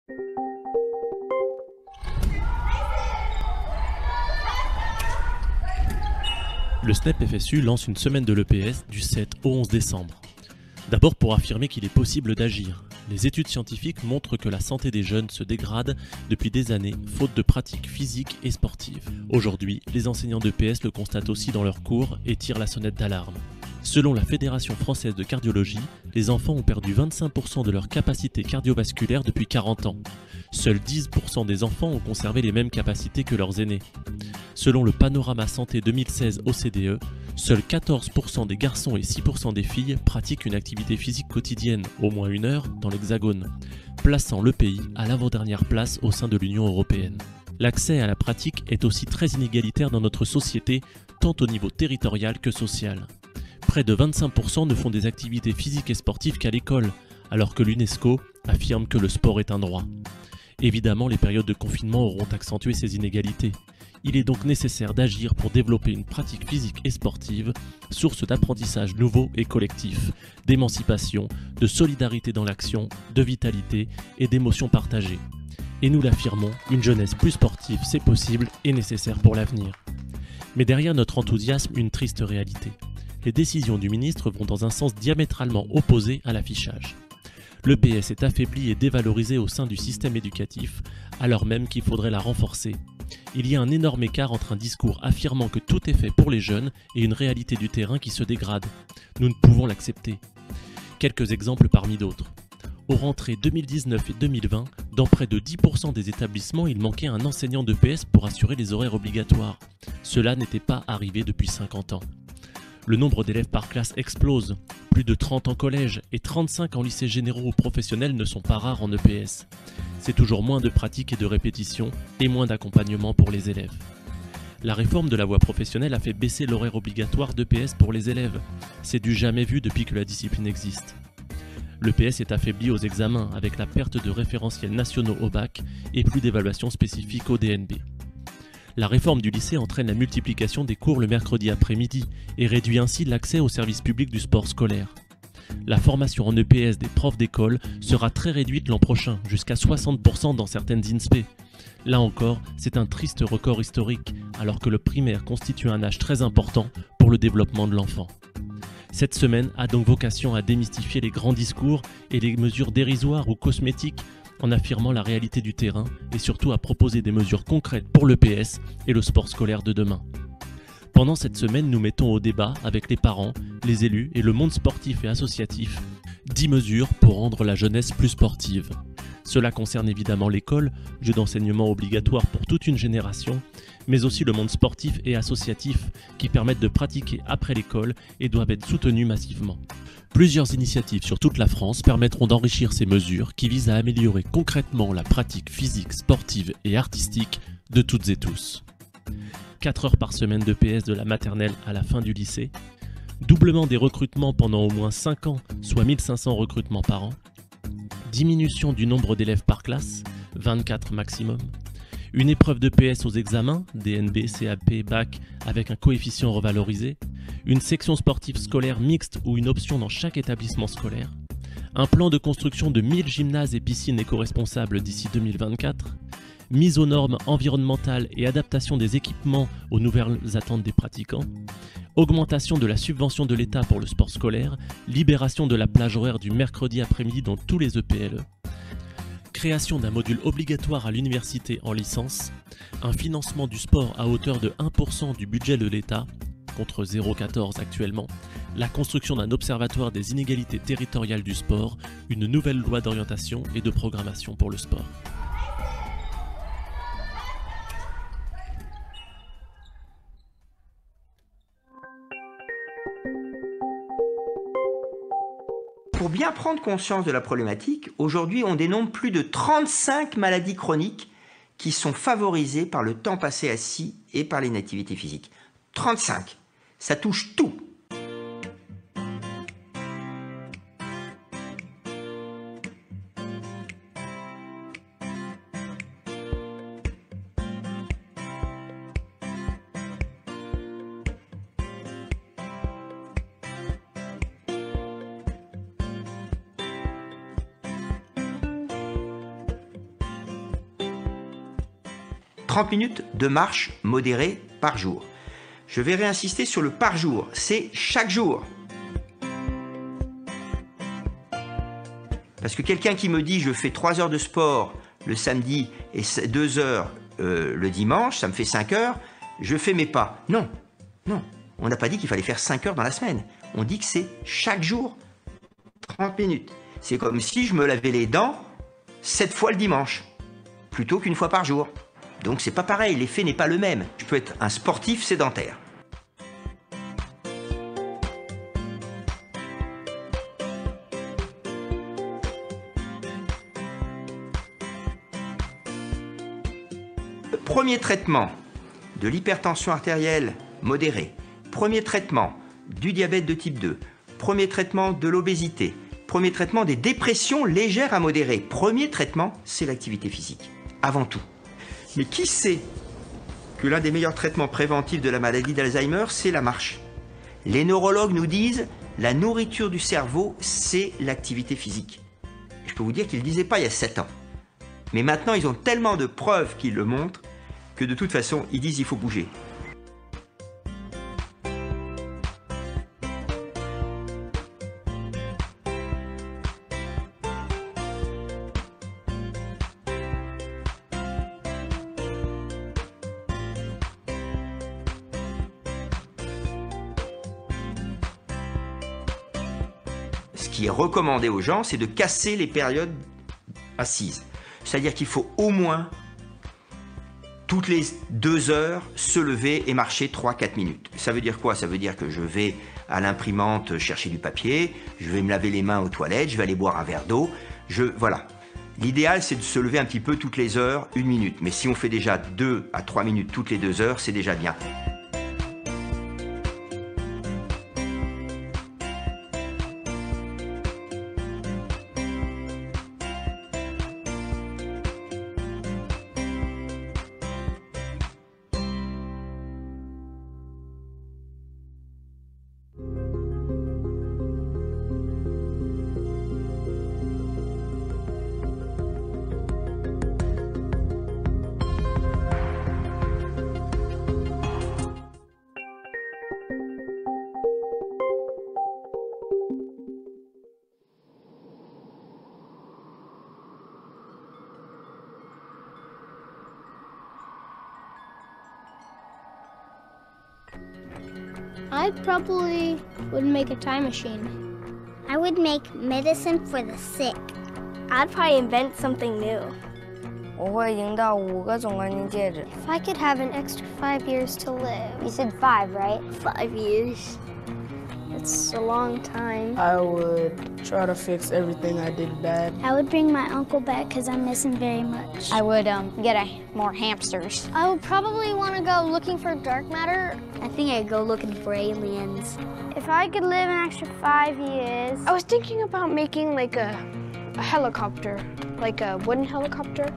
Le SNEP FSU lance une semaine de l'EPS du 7 au 11 décembre. D'abord pour affirmer qu'il est possible d'agir. Les études scientifiques montrent que la santé des jeunes se dégrade depuis des années, faute de pratiques physiques et sportives. Aujourd'hui, les enseignants d'EPS le constatent aussi dans leurs cours et tirent la sonnette d'alarme. Selon la Fédération française de cardiologie, les enfants ont perdu 25% de leur capacité cardiovasculaire depuis 40 ans. Seuls 10% des enfants ont conservé les mêmes capacités que leurs aînés. Selon le Panorama Santé 2016 OCDE, seuls 14% des garçons et 6% des filles pratiquent une activité physique quotidienne, au moins 1 heure, dans l'Hexagone, plaçant le pays à l'avant-dernière place au sein de l'Union européenne. L'accès à la pratique est aussi très inégalitaire dans notre société, tant au niveau territorial que social. Près de 25% ne font des activités physiques et sportives qu'à l'école, alors que l'UNESCO affirme que le sport est un droit. Évidemment, les périodes de confinement auront accentué ces inégalités. Il est donc nécessaire d'agir pour développer une pratique physique et sportive, source d'apprentissage nouveau et collectif, d'émancipation, de solidarité dans l'action, de vitalité et d'émotions partagées. Et nous l'affirmons, une jeunesse plus sportive, c'est possible et nécessaire pour l'avenir. Mais derrière notre enthousiasme, une triste réalité. Les décisions du ministre vont dans un sens diamétralement opposé à l'affichage. L'EPS est affaiblie et dévalorisée au sein du système éducatif, alors même qu'il faudrait la renforcer. Il y a un énorme écart entre un discours affirmant que tout est fait pour les jeunes et une réalité du terrain qui se dégrade. Nous ne pouvons l'accepter. Quelques exemples parmi d'autres. Aux rentrées 2019 et 2020, dans près de 10% des établissements, il manquait un enseignant d'EPS pour assurer les horaires obligatoires. Cela n'était pas arrivé depuis 50 ans. Le nombre d'élèves par classe explose. Plus de 30 en collège et 35 en lycées généraux ou professionnels ne sont pas rares en EPS. C'est toujours moins de pratique et de répétition et moins d'accompagnement pour les élèves. La réforme de la voie professionnelle a fait baisser l'horaire obligatoire d'EPS pour les élèves. C'est du jamais vu depuis que la discipline existe. L'EPS est affaibli aux examens avec la perte de référentiels nationaux au bac et plus d'évaluations spécifiques au DNB. La réforme du lycée entraîne la multiplication des cours le mercredi après-midi et réduit ainsi l'accès au service public du sport scolaire. La formation en EPS des profs d'école sera très réduite l'an prochain, jusqu'à 60% dans certaines INSPE. Là encore, c'est un triste record historique, alors que le primaire constitue un âge très important pour le développement de l'enfant. Cette semaine a donc vocation à démystifier les grands discours et les mesures dérisoires ou cosmétiques en affirmant la réalité du terrain et surtout à proposer des mesures concrètes pour l'EPS et le sport scolaire de demain. Pendant cette semaine, nous mettons au débat avec les parents, les élus et le monde sportif et associatif 10 mesures pour rendre la jeunesse plus sportive. Cela concerne évidemment l'école, jeu d'enseignement obligatoire pour toute une génération, mais aussi le monde sportif et associatif qui permettent de pratiquer après l'école et doivent être soutenus massivement. Plusieurs initiatives sur toute la France permettront d'enrichir ces mesures qui visent à améliorer concrètement la pratique physique, sportive et artistique de toutes et tous. 4 heures par semaine d'EPS de la maternelle à la fin du lycée, doublement des recrutements pendant au moins 5 ans, soit 1500 recrutements par an, diminution du nombre d'élèves par classe, 24 maximum, une épreuve d'EPS aux examens, DNB, CAP, BAC, avec un coefficient revalorisé, une section sportive scolaire mixte ou une option dans chaque établissement scolaire, un plan de construction de 1000 gymnases et piscines éco-responsables d'ici 2024, mise aux normes environnementales et adaptation des équipements aux nouvelles attentes des pratiquants, augmentation de la subvention de l'État pour le sport scolaire, libération de la plage horaire du mercredi après-midi dans tous les EPLE, création d'un module obligatoire à l'université en licence, un financement du sport à hauteur de 1% du budget de l'État, contre 0,14 actuellement, la construction d'un observatoire des inégalités territoriales du sport, une nouvelle loi d'orientation et de programmation pour le sport. Pour bien prendre conscience de la problématique, aujourd'hui on dénombre plus de 35 maladies chroniques qui sont favorisées par le temps passé assis et par l'inactivité physique. 35, ça touche tout. 30 minutes de marche modérée par jour. Je vais réinsister sur le par jour, c'est chaque jour. Parce que quelqu'un qui me dit je fais 3 heures de sport le samedi et 2 heures le dimanche, ça me fait 5 heures, je fais mes pas. Non, non, on n'a pas dit qu'il fallait faire 5 heures dans la semaine. On dit que c'est chaque jour 30 minutes. C'est comme si je me lavais les dents 7 fois le dimanche, plutôt qu'une fois par jour. Donc c'est pas pareil, l'effet n'est pas le même. Je peux être un sportif sédentaire. Premier traitement de l'hypertension artérielle modérée, premier traitement du diabète de type 2, premier traitement de l'obésité, premier traitement des dépressions légères à modérées, premier traitement, c'est l'activité physique, avant tout. Mais qui sait que l'un des meilleurs traitements préventifs de la maladie d'Alzheimer, c'est la marche? Les neurologues nous disent la nourriture du cerveau, c'est l'activité physique. Je peux vous dire qu'ils ne le disaient pas il y a 7 ans. Mais maintenant, ils ont tellement de preuves qu'ils le montrent que de toute façon, ils disent qu'il faut bouger. Ce qui est recommandé aux gens, c'est de casser les périodes assises. C'est-à-dire qu'il faut au moins toutes les 2 heures se lever et marcher 3-4 minutes. Ça veut dire quoi? Ça veut dire que je vais à l'imprimante chercher du papier, je vais me laver les mains aux toilettes, je vais aller boire un verre d'eau. Voilà. L'idéal, c'est de se lever un petit peu toutes les heures, 1 minute. Mais si on fait déjà 2 à 3 minutes toutes les 2 heures, c'est déjà bien. I probably would make a time machine. I would make medicine for the sick. I'd probably invent something new. 我会赢到5个总冠军戒指。 If I could have an extra 5 years to live. You said 5, right? 5 years. It's a long time. I would try to fix everything I did bad. I would bring my uncle back because I miss him very much. I would get more hamsters. I would probably want to go looking for dark matter. I think I'd go looking for aliens. If I could live an extra 5 years, I was thinking about making like a helicopter, like a wooden helicopter,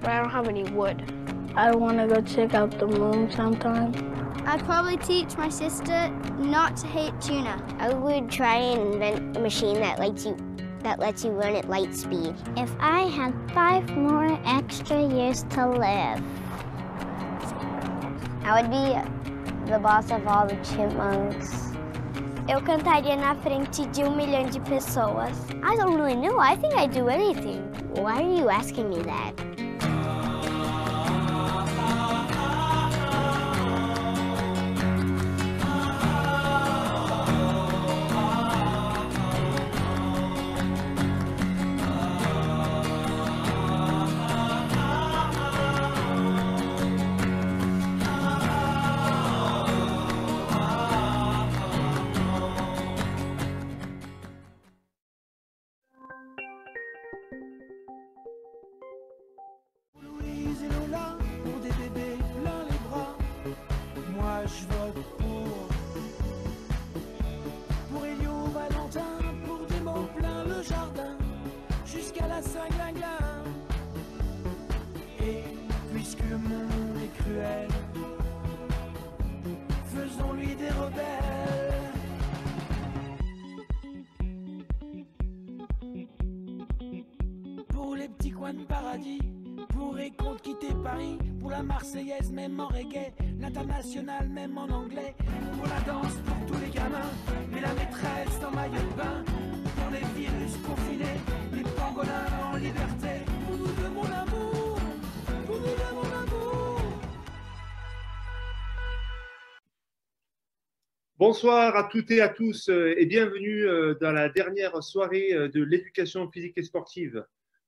but I don't have any wood. I want to go check out the moon sometime. I'd probably teach my sister not to hate tuna. I would try and invent a machine that lets you run at light speed. If I had 5 more extra years to live, I would be the boss of all the chipmunks. Eu cantaria na frente de 1 milhão de pessoas. I don't really know. I think I'd do anything. Why are you asking me that? Et puisque le monde est cruel, faisons-lui des rebelles. Pour les petits coins de paradis, pourrais compte quitter Paris pour la Marseillaise, même en reggae, l'international, même en anglais. Pour la danse, pour tous les gamins, mais la maîtresse en maillot de bain. Pour les virus confinés, les pangolins en liberté. Pour nous de mon amour, pour nous de mon amour. Bonsoir à toutes et à tous et bienvenue dans la dernière soirée de l'éducation physique et sportive.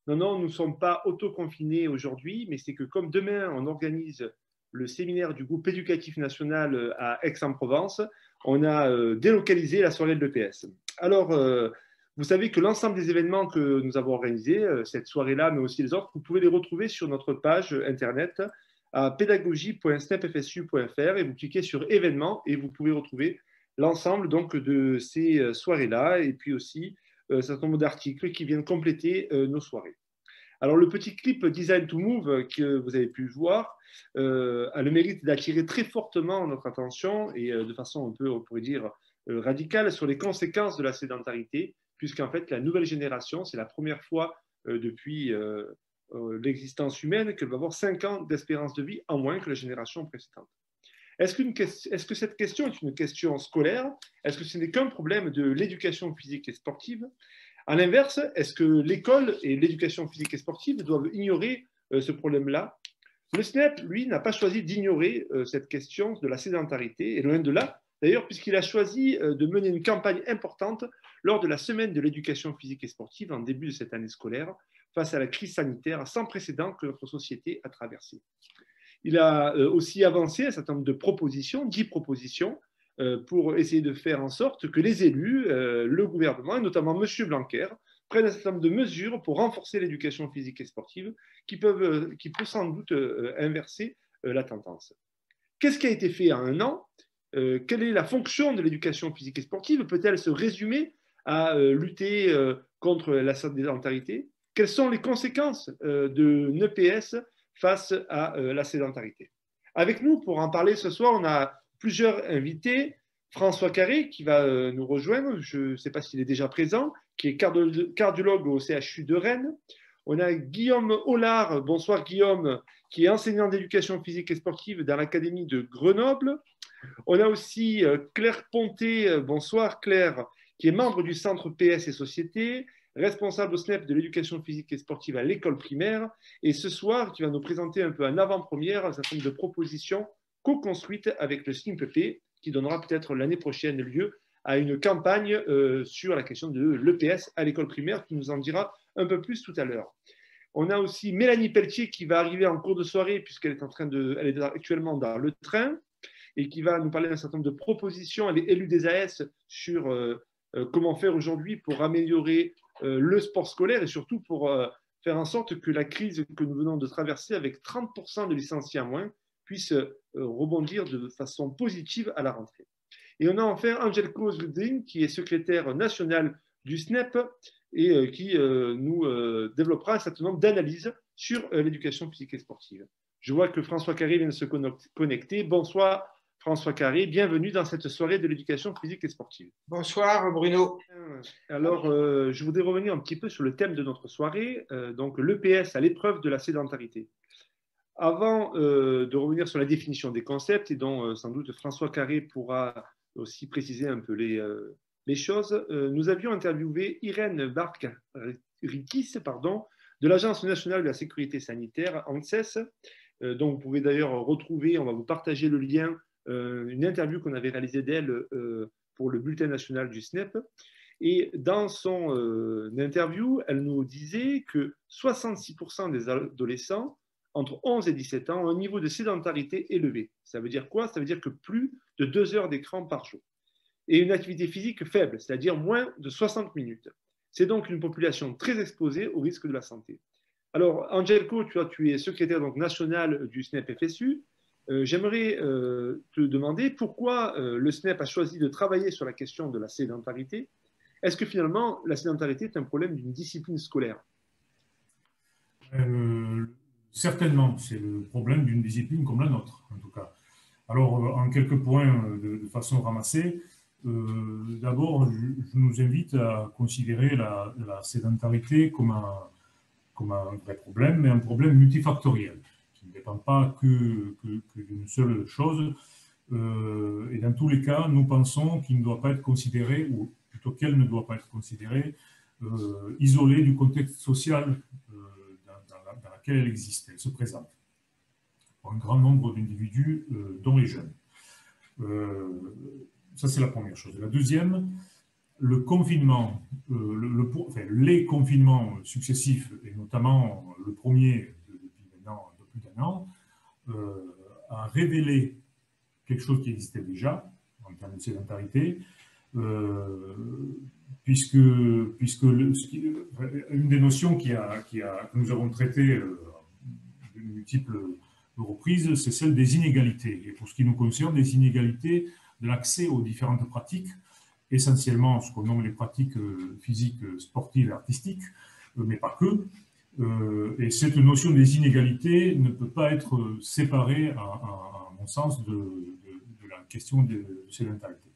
Non, non, nous ne sommes pas auto-confinés aujourd'hui, mais c'est que comme demain, on organise le séminaire du groupe éducatif national à Aix-en-Provence, on a délocalisé la soirée de l'EPS. Alors, vous savez que l'ensemble des événements que nous avons organisés, cette soirée-là, mais aussi les autres, vous pouvez les retrouver sur notre page internet à pédagogie.snepfsu.fr et vous cliquez sur événements et vous pouvez retrouver l'ensemble donc de ces soirées-là et puis aussi un certain nombre d'articles qui viennent compléter nos soirées. Alors le petit clip Design to Move que vous avez pu voir a le mérite d'attirer très fortement notre attention et de façon un peu, on pourrait dire, radicale sur les conséquences de la sédentarité, puisqu'en fait la nouvelle génération, c'est la première fois depuis l'existence humaine qu'elle va avoir 5 ans d'espérance de vie en moins que la génération précédente. Est-ce que cette question est une question scolaire? Est-ce que ce n'est qu'un problème de l'éducation physique et sportive? À l'inverse, est-ce que l'école et l'éducation physique et sportive doivent ignorer ce problème-là? Le SNEP, lui, n'a pas choisi d'ignorer cette question de la sédentarité, et loin de là, d'ailleurs, puisqu'il a choisi de mener une campagne importante lors de la semaine de l'éducation physique et sportive en début de cette année scolaire, face à la crise sanitaire sans précédent que notre société a traversée. Il a aussi avancé un certain nombre de propositions, 10 propositions, pour essayer de faire en sorte que les élus, le gouvernement, et notamment M. Blanquer, prennent un certain nombre de mesures pour renforcer l'éducation physique et sportive qui peut sans doute inverser la tendance. Qu'est-ce qui a été fait en un an? Quelle est la fonction de l'éducation physique et sportive? Peut-elle se résumer à lutter contre la sédentarité? Quelles sont les conséquences de l'EPS face à la sédentarité? Avec nous, pour en parler ce soir, on a plusieurs invités. François Carré, qui va nous rejoindre, je ne sais pas s'il est déjà présent, qui est cardiologue au CHU de Rennes. On a Guillaume Hollard, bonsoir Guillaume, qui est enseignant d'éducation physique et sportive dans l'Académie de Grenoble. On a aussi Claire Ponté, bonsoir Claire, qui est membre du Centre PS et Société, responsable au SNEP de l'éducation physique et sportive à l'école primaire, et ce soir, qui va nous présenter un peu en avant-première un certain nombre de propositions co-construites avec le SNIPP, qui donnera peut-être l'année prochaine lieu à une campagne sur la question de l'EPS à l'école primaire, qui nous en dira un peu plus tout à l'heure. On a aussi Mélanie Pelletier qui va arriver en cours de soirée, puisqu'elle est, elle est actuellement dans le train, et qui va nous parler d'un certain nombre de propositions. Elle est élue des AS sur comment faire aujourd'hui pour améliorer le sport scolaire et surtout pour faire en sorte que la crise que nous venons de traverser avec 30% de licenciés en moins puisse rebondir de façon positive à la rentrée. Et on a enfin Angelco Zudin qui est secrétaire national du SNEP et qui nous développera un certain nombre d'analyses sur l'éducation physique et sportive. Je vois que François Carré vient de se connecter. Bonsoir François Carré, bienvenue dans cette soirée de l'éducation physique et sportive. Bonsoir Bruno. Alors, je voudrais revenir un petit peu sur le thème de notre soirée, donc l'EPS à l'épreuve de la sédentarité. Avant de revenir sur la définition des concepts, et dont sans doute François Carré pourra aussi préciser un peu les choses, nous avions interviewé Irène Barthes-Rikis, de l'Agence nationale de la sécurité sanitaire, ANSES, dont vous pouvez d'ailleurs retrouver, on va vous partager le lien, une interview qu'on avait réalisée d'elle pour le bulletin national du SNEP. Et dans son interview, elle nous disait que 66% des adolescents entre 11 et 17 ans ont un niveau de sédentarité élevé. Ça veut dire quoi? Ça veut dire que plus de 2 heures d'écran par jour. Et une activité physique faible, c'est-à-dire moins de 60 minutes. C'est donc une population très exposée au risque de la santé. Alors, Angelco, tu es secrétaire donc, national du SNEP-FSU. J'aimerais te demander pourquoi le SNEP a choisi de travailler sur la question de la sédentarité. Est-ce que finalement, la sédentarité est un problème d'une discipline scolaire? Certainement, c'est le problème d'une discipline comme la nôtre, en tout cas. Alors, en quelques points de façon ramassée, d'abord, je nous invite à considérer la sédentarité comme comme un vrai problème, mais un problème multifactoriel, qui ne dépend pas que d'une seule chose. Et dans tous les cas, nous pensons qu'il ne doit pas être considéré, ou plutôt qu'elle ne doit pas être considérée, isolée du contexte social dans lequel elle existe, elle se présente, pour un grand nombre d'individus, dont les jeunes. Ça, c'est la première chose. La deuxième, le confinement, les confinements successifs, et notamment le premier depuis maintenant un peu plus d'un an, a révélé quelque chose qui existait déjà en termes de sédentarité, puisque une des notions que nous avons traitées de multiples reprises, c'est celle des inégalités. Et pour ce qui nous concerne, des inégalités de l'accès aux différentes pratiques, essentiellement ce qu'on nomme les pratiques physiques, sportives et artistiques, mais pas que. Et cette notion des inégalités ne peut pas être séparée, à mon sens, de la question de sédentarité.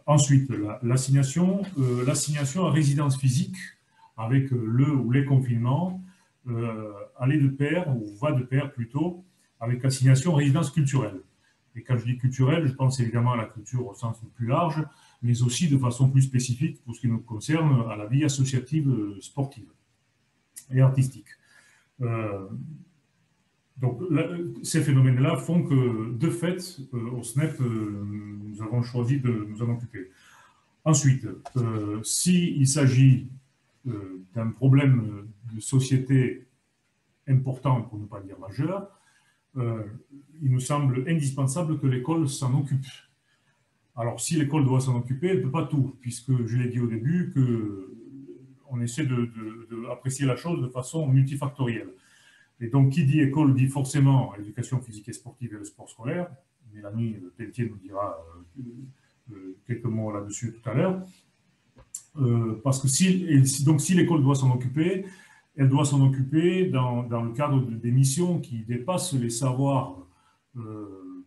Ensuite, l'assignation à résidence physique avec le ou les confinements allait de pair, ou va de pair plutôt, avec l'assignation à résidence culturelle. Et quand je dis culturelle, je pense évidemment à la culture au sens le plus large, mais aussi de façon plus spécifique, pour ce qui nous concerne, à la vie associative, sportive et artistique. Donc, ces phénomènes-là font que, de fait, au SNEP, nous avons choisi de nous en occuper. Ensuite, s'il s'agit d'un problème de société important, pour ne pas dire majeur, il nous semble indispensable que l'école s'en occupe. Alors, si l'école doit s'en occuper, elle ne peut pas tout, puisque je l'ai dit au début, qu'on essaie d'apprécier la chose de façon multifactorielle. Et donc, qui dit école dit forcément l'éducation physique et sportive et le sport scolaire. Mélanie Pelletier nous dira quelques mots là-dessus tout à l'heure. Parce que si l'école doit s'en occuper, elle doit s'en occuper dans le cadre des missions qui dépassent les savoirs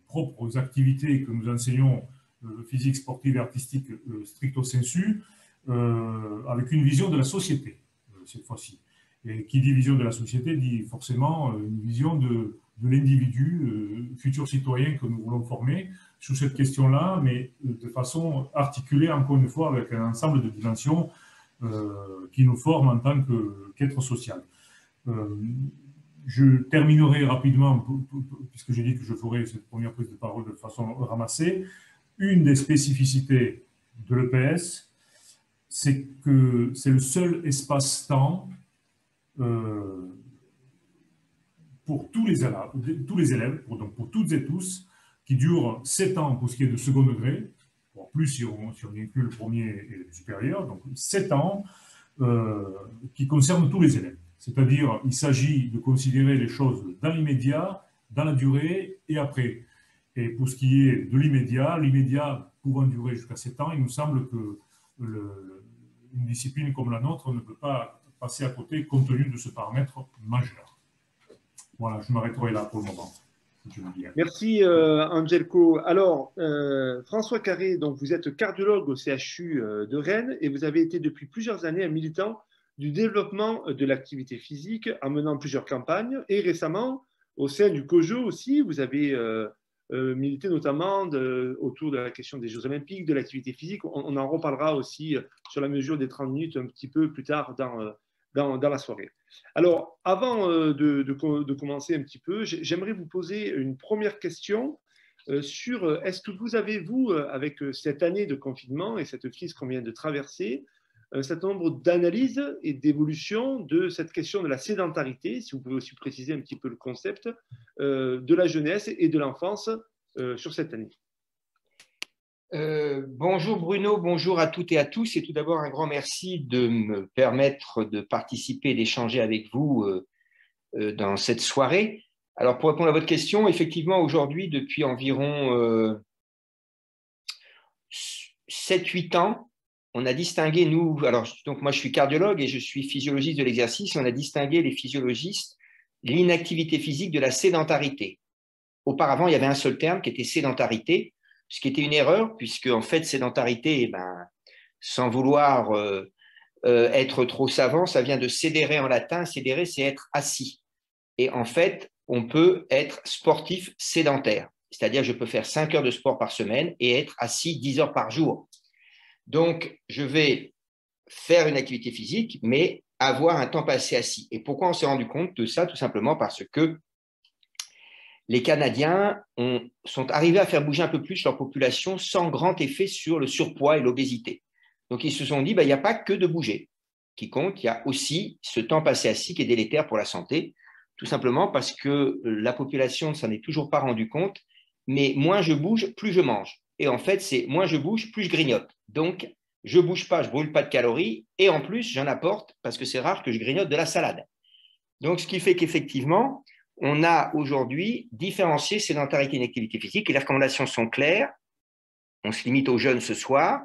propres aux activités que nous enseignons, physique, sportive et artistique, stricto sensu, avec une vision de la société, cette fois-ci. Et qui dit vision de la société dit forcément une vision de l'individu, futur citoyen que nous voulons former sur cette question-là, mais de façon articulée, encore une fois, avec un ensemble de dimensions qui nous forment en tant qu'être social. Je terminerai rapidement, puisque j'ai dit que je ferai cette première prise de parole de façon ramassée. Une des spécificités de l'EPS, c'est que c'est le seul espace-temps pour tous les élèves, donc pour toutes et tous, qui dure 7 ans pour ce qui est de second degré, en plus si on inclut le premier et le supérieur, donc 7 ans qui concernent tous les élèves. C'est-à-dire, il s'agit de considérer les choses dans l'immédiat, dans la durée et après. Et pour ce qui est de l'immédiat pouvant durer jusqu'à 7 ans, il nous semble que une discipline comme la nôtre ne peut pas passer à côté compte tenu de ce paramètre majeur. Voilà, je m'arrêterai là pour le moment. Merci Angelco. Alors, François Carré, donc vous êtes cardiologue au CHU de Rennes et vous avez été depuis plusieurs années un militant du développement de l'activité physique en menant plusieurs campagnes et récemment, au sein du COJO aussi, vous avez milité notamment autour de la question des Jeux Olympiques, de l'activité physique. On en reparlera aussi sur la mesure des 30 minutes un petit peu plus tard dans la soirée. Alors, avant de commencer un petit peu, j'aimerais vous poser une première question sur est-ce que vous avez, vous, avec cette année de confinement et cette crise qu'on vient de traverser, un certain nombre d'analyses et d'évolutions de cette question de la sédentarité, si vous pouvez aussi préciser un petit peu le concept, de la jeunesse et de l'enfance sur cette année. Bonjour Bruno, bonjour à toutes et à tous. Et tout d'abord, un grand merci de me permettre de participer et d'échanger avec vous dans cette soirée. Alors, pour répondre à votre question, effectivement, aujourd'hui, depuis environ 7-8 ans, on a distingué, nous, alors donc moi je suis cardiologue et je suis physiologiste de l'exercice, et on a distingué les physiologistes, l'inactivité physique de la sédentarité. Auparavant, il y avait un seul terme qui était sédentarité, ce qui était une erreur, puisque en fait, sédentarité, sans vouloir être trop savant, ça vient de sedere en latin. Sedere, c'est être assis. Et en fait, on peut être sportif sédentaire. C'est-à-dire, je peux faire 5 heures de sport par semaine et être assis 10 heures par jour. Donc, je vais faire une activité physique, mais avoir un temps passé assis. Et pourquoi on s'est rendu compte de ça? Tout simplement parce que les Canadiens sont arrivés à faire bouger un peu plus leur population sans grand effet sur le surpoids et l'obésité. Donc, ils se sont dit, il n'y a pas que de bouger qui compte, il y a aussi ce temps passé assis qui est délétère pour la santé, tout simplement parce que la population ne s'en est toujours pas rendu compte, mais moins je bouge, plus je mange. Et en fait, c'est moins je bouge, plus je grignote. Donc, je ne bouge pas, je ne brûle pas de calories, et en plus, j'en apporte parce que c'est rare que je grignote de la salade. Donc, ce qui fait qu'effectivement, on a aujourd'hui différencié sédentarité et inactivité physique, et les recommandations sont claires. On se limite aux jeunes ce soir.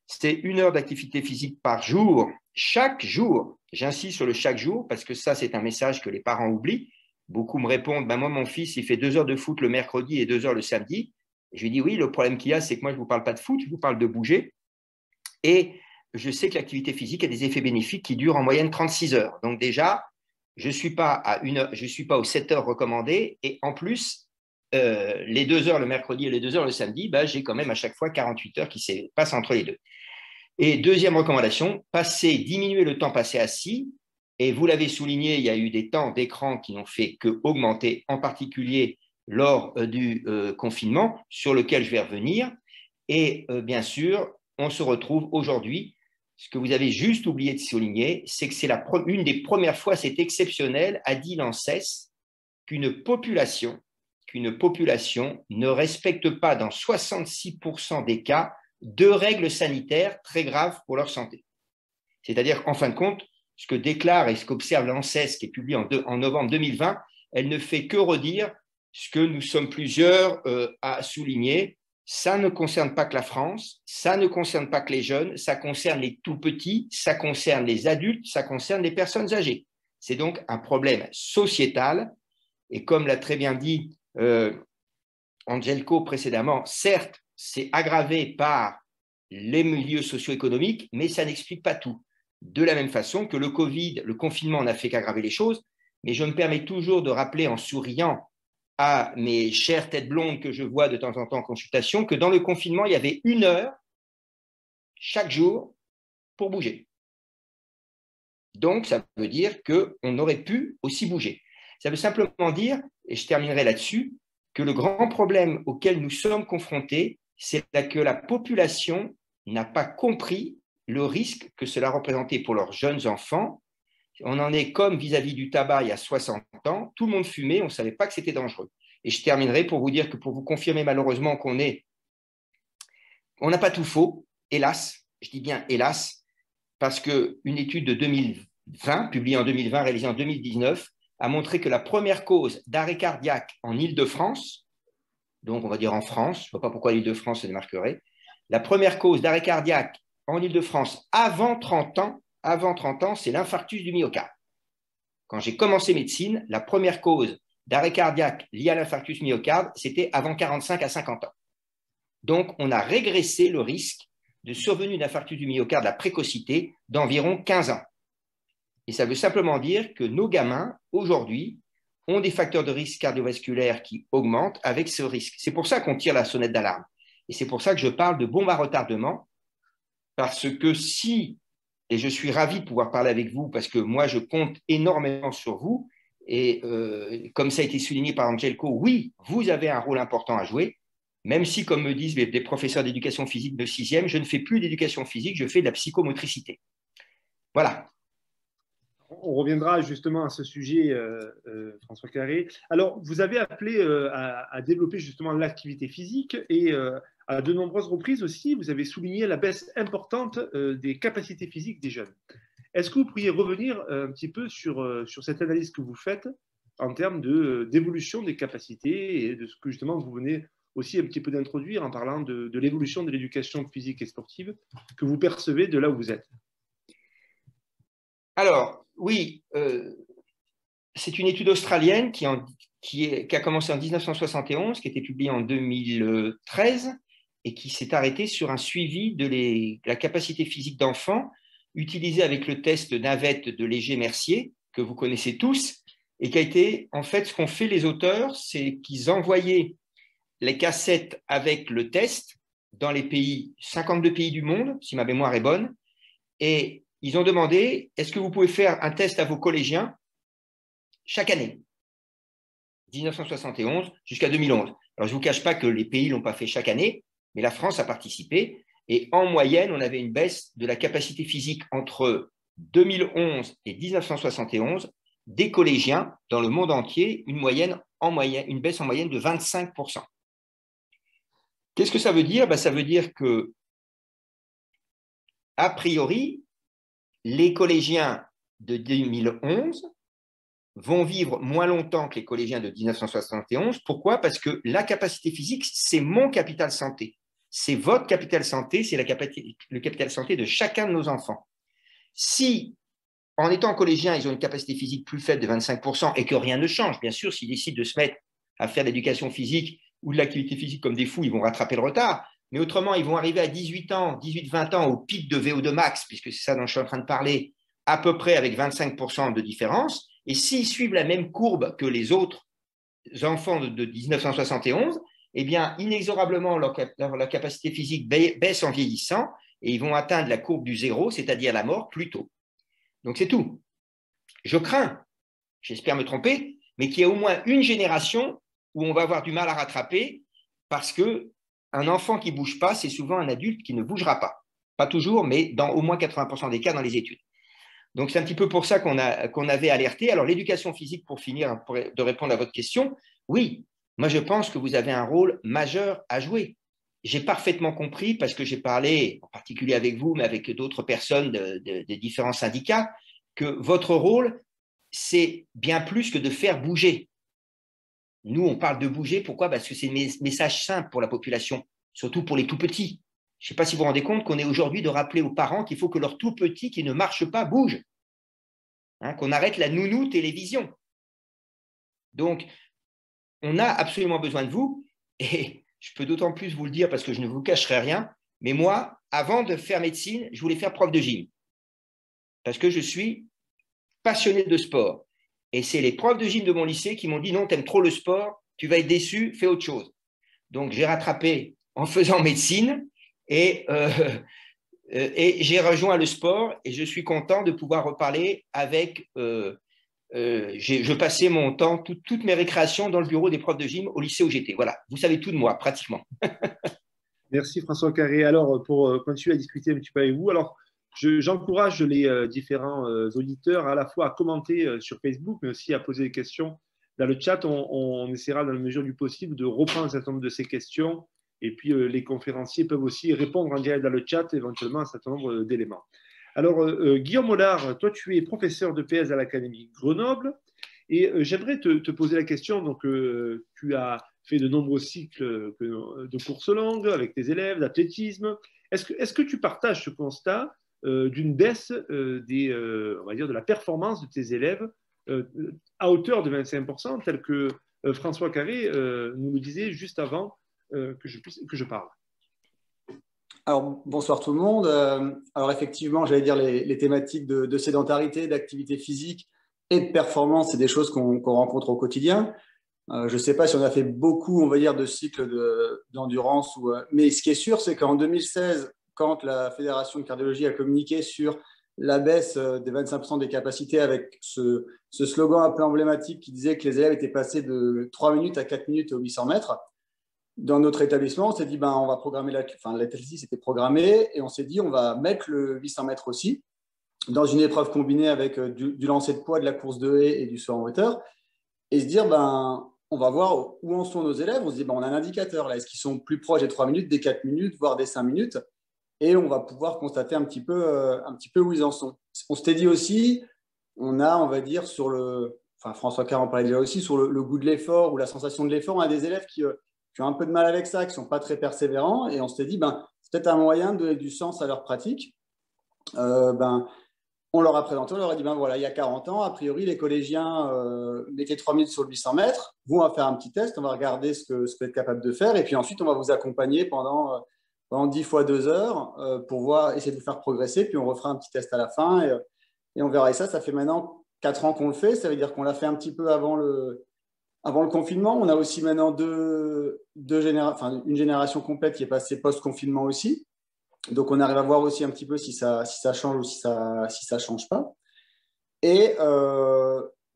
C'est 1 heure d'activité physique par jour, chaque jour. J'insiste sur le chaque jour, parce que ça, c'est un message que les parents oublient. Beaucoup me répondent, moi, mon fils, il fait 2 heures de foot le mercredi et 2 heures le samedi. Je lui dis, oui, le problème qu'il y a, c'est que moi, je ne vous parle pas de foot, je vous parle de bouger. Et je sais que l'activité physique a des effets bénéfiques qui durent en moyenne 36 heures. Donc déjà, je ne suis pas à 1 heure, je suis pas aux 7 heures recommandées. Et en plus, les 2 heures le mercredi et les 2 heures le samedi, j'ai quand même à chaque fois 48 heures qui se passent entre les deux. Et deuxième recommandation, diminuer le temps passé assis. Et vous l'avez souligné, il y a eu des temps d'écran qui n'ont fait qu'augmenter, en particulier lors du confinement, sur lequel je vais revenir. Et bien sûr, on se retrouve aujourd'hui. Ce que vous avez juste oublié de souligner, c'est que c'est une des premières fois, c'est exceptionnel, a dit l'ANSES, qu'une population ne respecte pas dans 66% des cas 2 règles sanitaires très graves pour leur santé. C'est-à-dire qu'en fin de compte, ce que déclare et ce qu'observe l'ANSES, qui est publié en novembre 2020, elle ne fait que redire ce que nous sommes plusieurs à souligner. Ça ne concerne pas que la France, ça ne concerne pas que les jeunes, ça concerne les tout-petits, ça concerne les adultes, ça concerne les personnes âgées. C'est donc un problème sociétal. Et comme l'a très bien dit Angelco précédemment, certes, c'est aggravé par les milieux socio-économiques, mais ça n'explique pas tout. De la même façon que le Covid, le confinement n'a fait qu'aggraver les choses, mais je me permets toujours de rappeler en souriant à mes chères têtes blondes que je vois de temps en temps en consultation que dans le confinement, il y avait 1 heure chaque jour pour bouger. Donc, ça veut dire qu'on aurait pu aussi bouger. Ça veut simplement dire, et je terminerai là-dessus, que le grand problème auquel nous sommes confrontés, c'est que la population n'a pas compris le risque que cela représentait pour leurs jeunes enfants. On en est comme vis-à-vis du tabac il y a 60 ans. Tout le monde fumait, on ne savait pas que c'était dangereux. Et je terminerai pour vous dire que pour vous confirmer malheureusement on n'a pas tout faux, hélas, je dis bien hélas, parce qu'une étude de 2020, publiée en 2020, réalisée en 2019, a montré que la première cause d'arrêt cardiaque en Île-de-France, donc on va dire en France, je ne vois pas pourquoi l'Île-de-France se démarquerait, la première cause d'arrêt cardiaque en Île-de-France avant 30 ans, c'est l'infarctus du myocarde. Quand j'ai commencé médecine, la première cause d'arrêt cardiaque lié à l'infarctus du myocarde, c'était avant 45 à 50 ans. Donc, on a régressé le risque de survenue d'infarctus du myocarde, la précocité, d'environ 15 ans. Et ça veut simplement dire que nos gamins, aujourd'hui, ont des facteurs de risque cardiovasculaire qui augmentent avec ce risque. C'est pour ça qu'on tire la sonnette d'alarme. Et c'est pour ça que je parle de bombe à retardement, parce que si, et je suis ravi de pouvoir parler avec vous, parce que moi, je compte énormément sur vous, et comme ça a été souligné par Angelco, oui, vous avez un rôle important à jouer, même si, comme me disent des professeurs d'éducation physique de 6e, je ne fais plus d'éducation physique, je fais de la psychomotricité. Voilà. On reviendra justement à ce sujet, François Carré. Alors, vous avez appelé à développer justement l'activité physique et à de nombreuses reprises aussi, vous avez souligné la baisse importante des capacités physiques des jeunes. Est-ce que vous pourriez revenir un petit peu sur cette analyse que vous faites en termes d'évolution des capacités et de ce que justement vous venez aussi un petit peu d'introduire en parlant de l'évolution de l'éducation physique et sportive que vous percevez de là où vous êtes? Alors, oui, c'est une étude australienne qui a commencé en 1971, qui a été publiée en 2013 et qui s'est arrêtée sur un suivi de la capacité physique d'enfants utilisé avec le test navette de Léger-Mercier, que vous connaissez tous, et qui a été, en fait, ce qu'ont fait les auteurs, c'est qu'ils envoyaient les cassettes avec le test dans les pays, 52 pays du monde, si ma mémoire est bonne, et ils ont demandé, est-ce que vous pouvez faire un test à vos collégiens chaque année, 1971 jusqu'à 2011. Alors, je ne vous cache pas que les pays ne l'ont pas fait chaque année, mais la France a participé, et en moyenne, on avait une baisse de la capacité physique entre 2011 et 1971 des collégiens dans le monde entier, une baisse en moyenne de 25%. Qu'est-ce que ça veut dire? Ça veut dire que, a priori, les collégiens de 2011 vont vivre moins longtemps que les collégiens de 1971. Pourquoi? Parce que la capacité physique, c'est mon capital santé. C'est votre capital santé, c'est le capital santé de chacun de nos enfants. Si, en étant collégiens, ils ont une capacité physique plus faible de 25% et que rien ne change, bien sûr, s'ils décident de se mettre à faire de l'éducation physique ou de l'activité physique comme des fous, ils vont rattraper le retard. Mais autrement, ils vont arriver à 18-20 ans au pic de VO2 max, puisque c'est ça dont je suis en train de parler, à peu près avec 25% de différence. Et s'ils suivent la même courbe que les autres enfants de 1971, eh bien, inexorablement, leur capacité physique baisse en vieillissant et ils vont atteindre la courbe du zéro, c'est-à-dire la mort, plus tôt. Donc, c'est tout. Je crains, j'espère me tromper, mais qu'il y ait au moins une génération où on va avoir du mal à rattraper parce qu'un enfant qui ne bouge pas, c'est souvent un adulte qui ne bougera pas. Pas toujours, mais dans au moins 80% des cas dans les études. Donc, c'est un petit peu pour ça qu'on avait alerté. Alors, l'éducation physique, pour finir, de répondre à votre question, oui, moi, je pense que vous avez un rôle majeur à jouer. J'ai parfaitement compris, parce que j'ai parlé, en particulier avec vous, mais avec d'autres personnes de différents syndicats, que votre rôle, c'est bien plus que de faire bouger. Nous, on parle de bouger, pourquoi? Parce que c'est un message simple pour la population, surtout pour les tout-petits. Je ne sais pas si vous vous rendez compte qu'on est aujourd'hui de rappeler aux parents qu'il faut que leur tout-petit qui ne marche pas bouge. Qu'on arrête la nounou télévision. Donc, on a absolument besoin de vous, et je peux d'autant plus vous le dire parce que je ne vous cacherai rien, mais moi, avant de faire médecine, je voulais faire prof de gym parce que je suis passionné de sport. Et c'est les profs de gym de mon lycée qui m'ont dit « Non, tu aimes trop le sport, tu vas être déçu, fais autre chose ». Donc, j'ai rattrapé en faisant médecine et j'ai rejoint le sport et je suis content de pouvoir reparler avec… je passais mon temps, toutes mes récréations dans le bureau des profs de gym au lycée où j'étais. Voilà, vous savez tout de moi, pratiquement. Merci François Carré. Alors, pour continuer à discuter un petit peu avec vous, alors j'encourage les différents auditeurs à la fois à commenter sur Facebook, mais aussi à poser des questions dans le chat. On essaiera, dans la mesure du possible, de reprendre un certain nombre de ces questions. Et puis, les conférenciers peuvent aussi répondre en direct dans le chat, éventuellement, à un certain nombre d'éléments. Alors, Guillaume Hollard, toi, tu es professeur de PS à l'Académie Grenoble et j'aimerais te poser la question. Donc, tu as fait de nombreux cycles de courses longues avec tes élèves, d'athlétisme. Est-ce que tu partages ce constat d'une baisse on va dire, de la performance de tes élèves à hauteur de 25%, tel que François Carré nous le disait juste avant que je parle? Alors, bonsoir tout le monde. Alors, effectivement, j'allais dire les thématiques de sédentarité, d'activité physique et de performance, c'est des choses qu'on rencontre au quotidien. Je ne sais pas si on a fait beaucoup, on va dire, de cycles d'endurance, mais ce qui est sûr, c'est qu'en 2016, quand la Fédération de cardiologie a communiqué sur la baisse des 25% des capacités avec ce slogan un peu emblématique qui disait que les élèves étaient passés de 3 minutes à 4 minutes au 800 mètres, dans notre établissement, on s'est dit, on va programmer l'athlétisme était programmé et on s'est dit, on va mettre le 800 mètres aussi dans une épreuve combinée avec du lancer de poids, de la course de haie et du saut en hauteur et se dire, on va voir où en sont nos élèves. On se dit, on a un indicateur là. Est-ce qu'ils sont plus proches des 3 minutes, des 4 minutes, voire des 5 minutes? Et on va pouvoir constater un petit peu où ils en sont. On s'était dit aussi, on a, on va dire, François Carré en parlait déjà aussi, sur le goût de l'effort ou la sensation de l'effort, on a des élèves qui ont un peu de mal avec ça, qui ne sont pas très persévérants. Et on s'était dit, c'est peut-être un moyen de donner du sens à leur pratique. On leur a présenté, on leur a dit, voilà, il y a 40 ans, a priori, les collégiens mettaient 3 minutes sur le 800 mètres. Vous, on va faire un petit test, on va regarder ce que vous êtes capable de faire. Et puis ensuite, on va vous accompagner pendant pendant 10 fois 2 heures pour voir, essayer de vous faire progresser. Puis on refera un petit test à la fin et on verra. Et ça fait maintenant 4 ans qu'on le fait. Ça veut dire qu'on l'a fait un petit peu avant le confinement. On a aussi maintenant une génération complète qui est passée post-confinement aussi. Donc, on arrive à voir aussi un petit peu si ça change ou si ça change pas. Et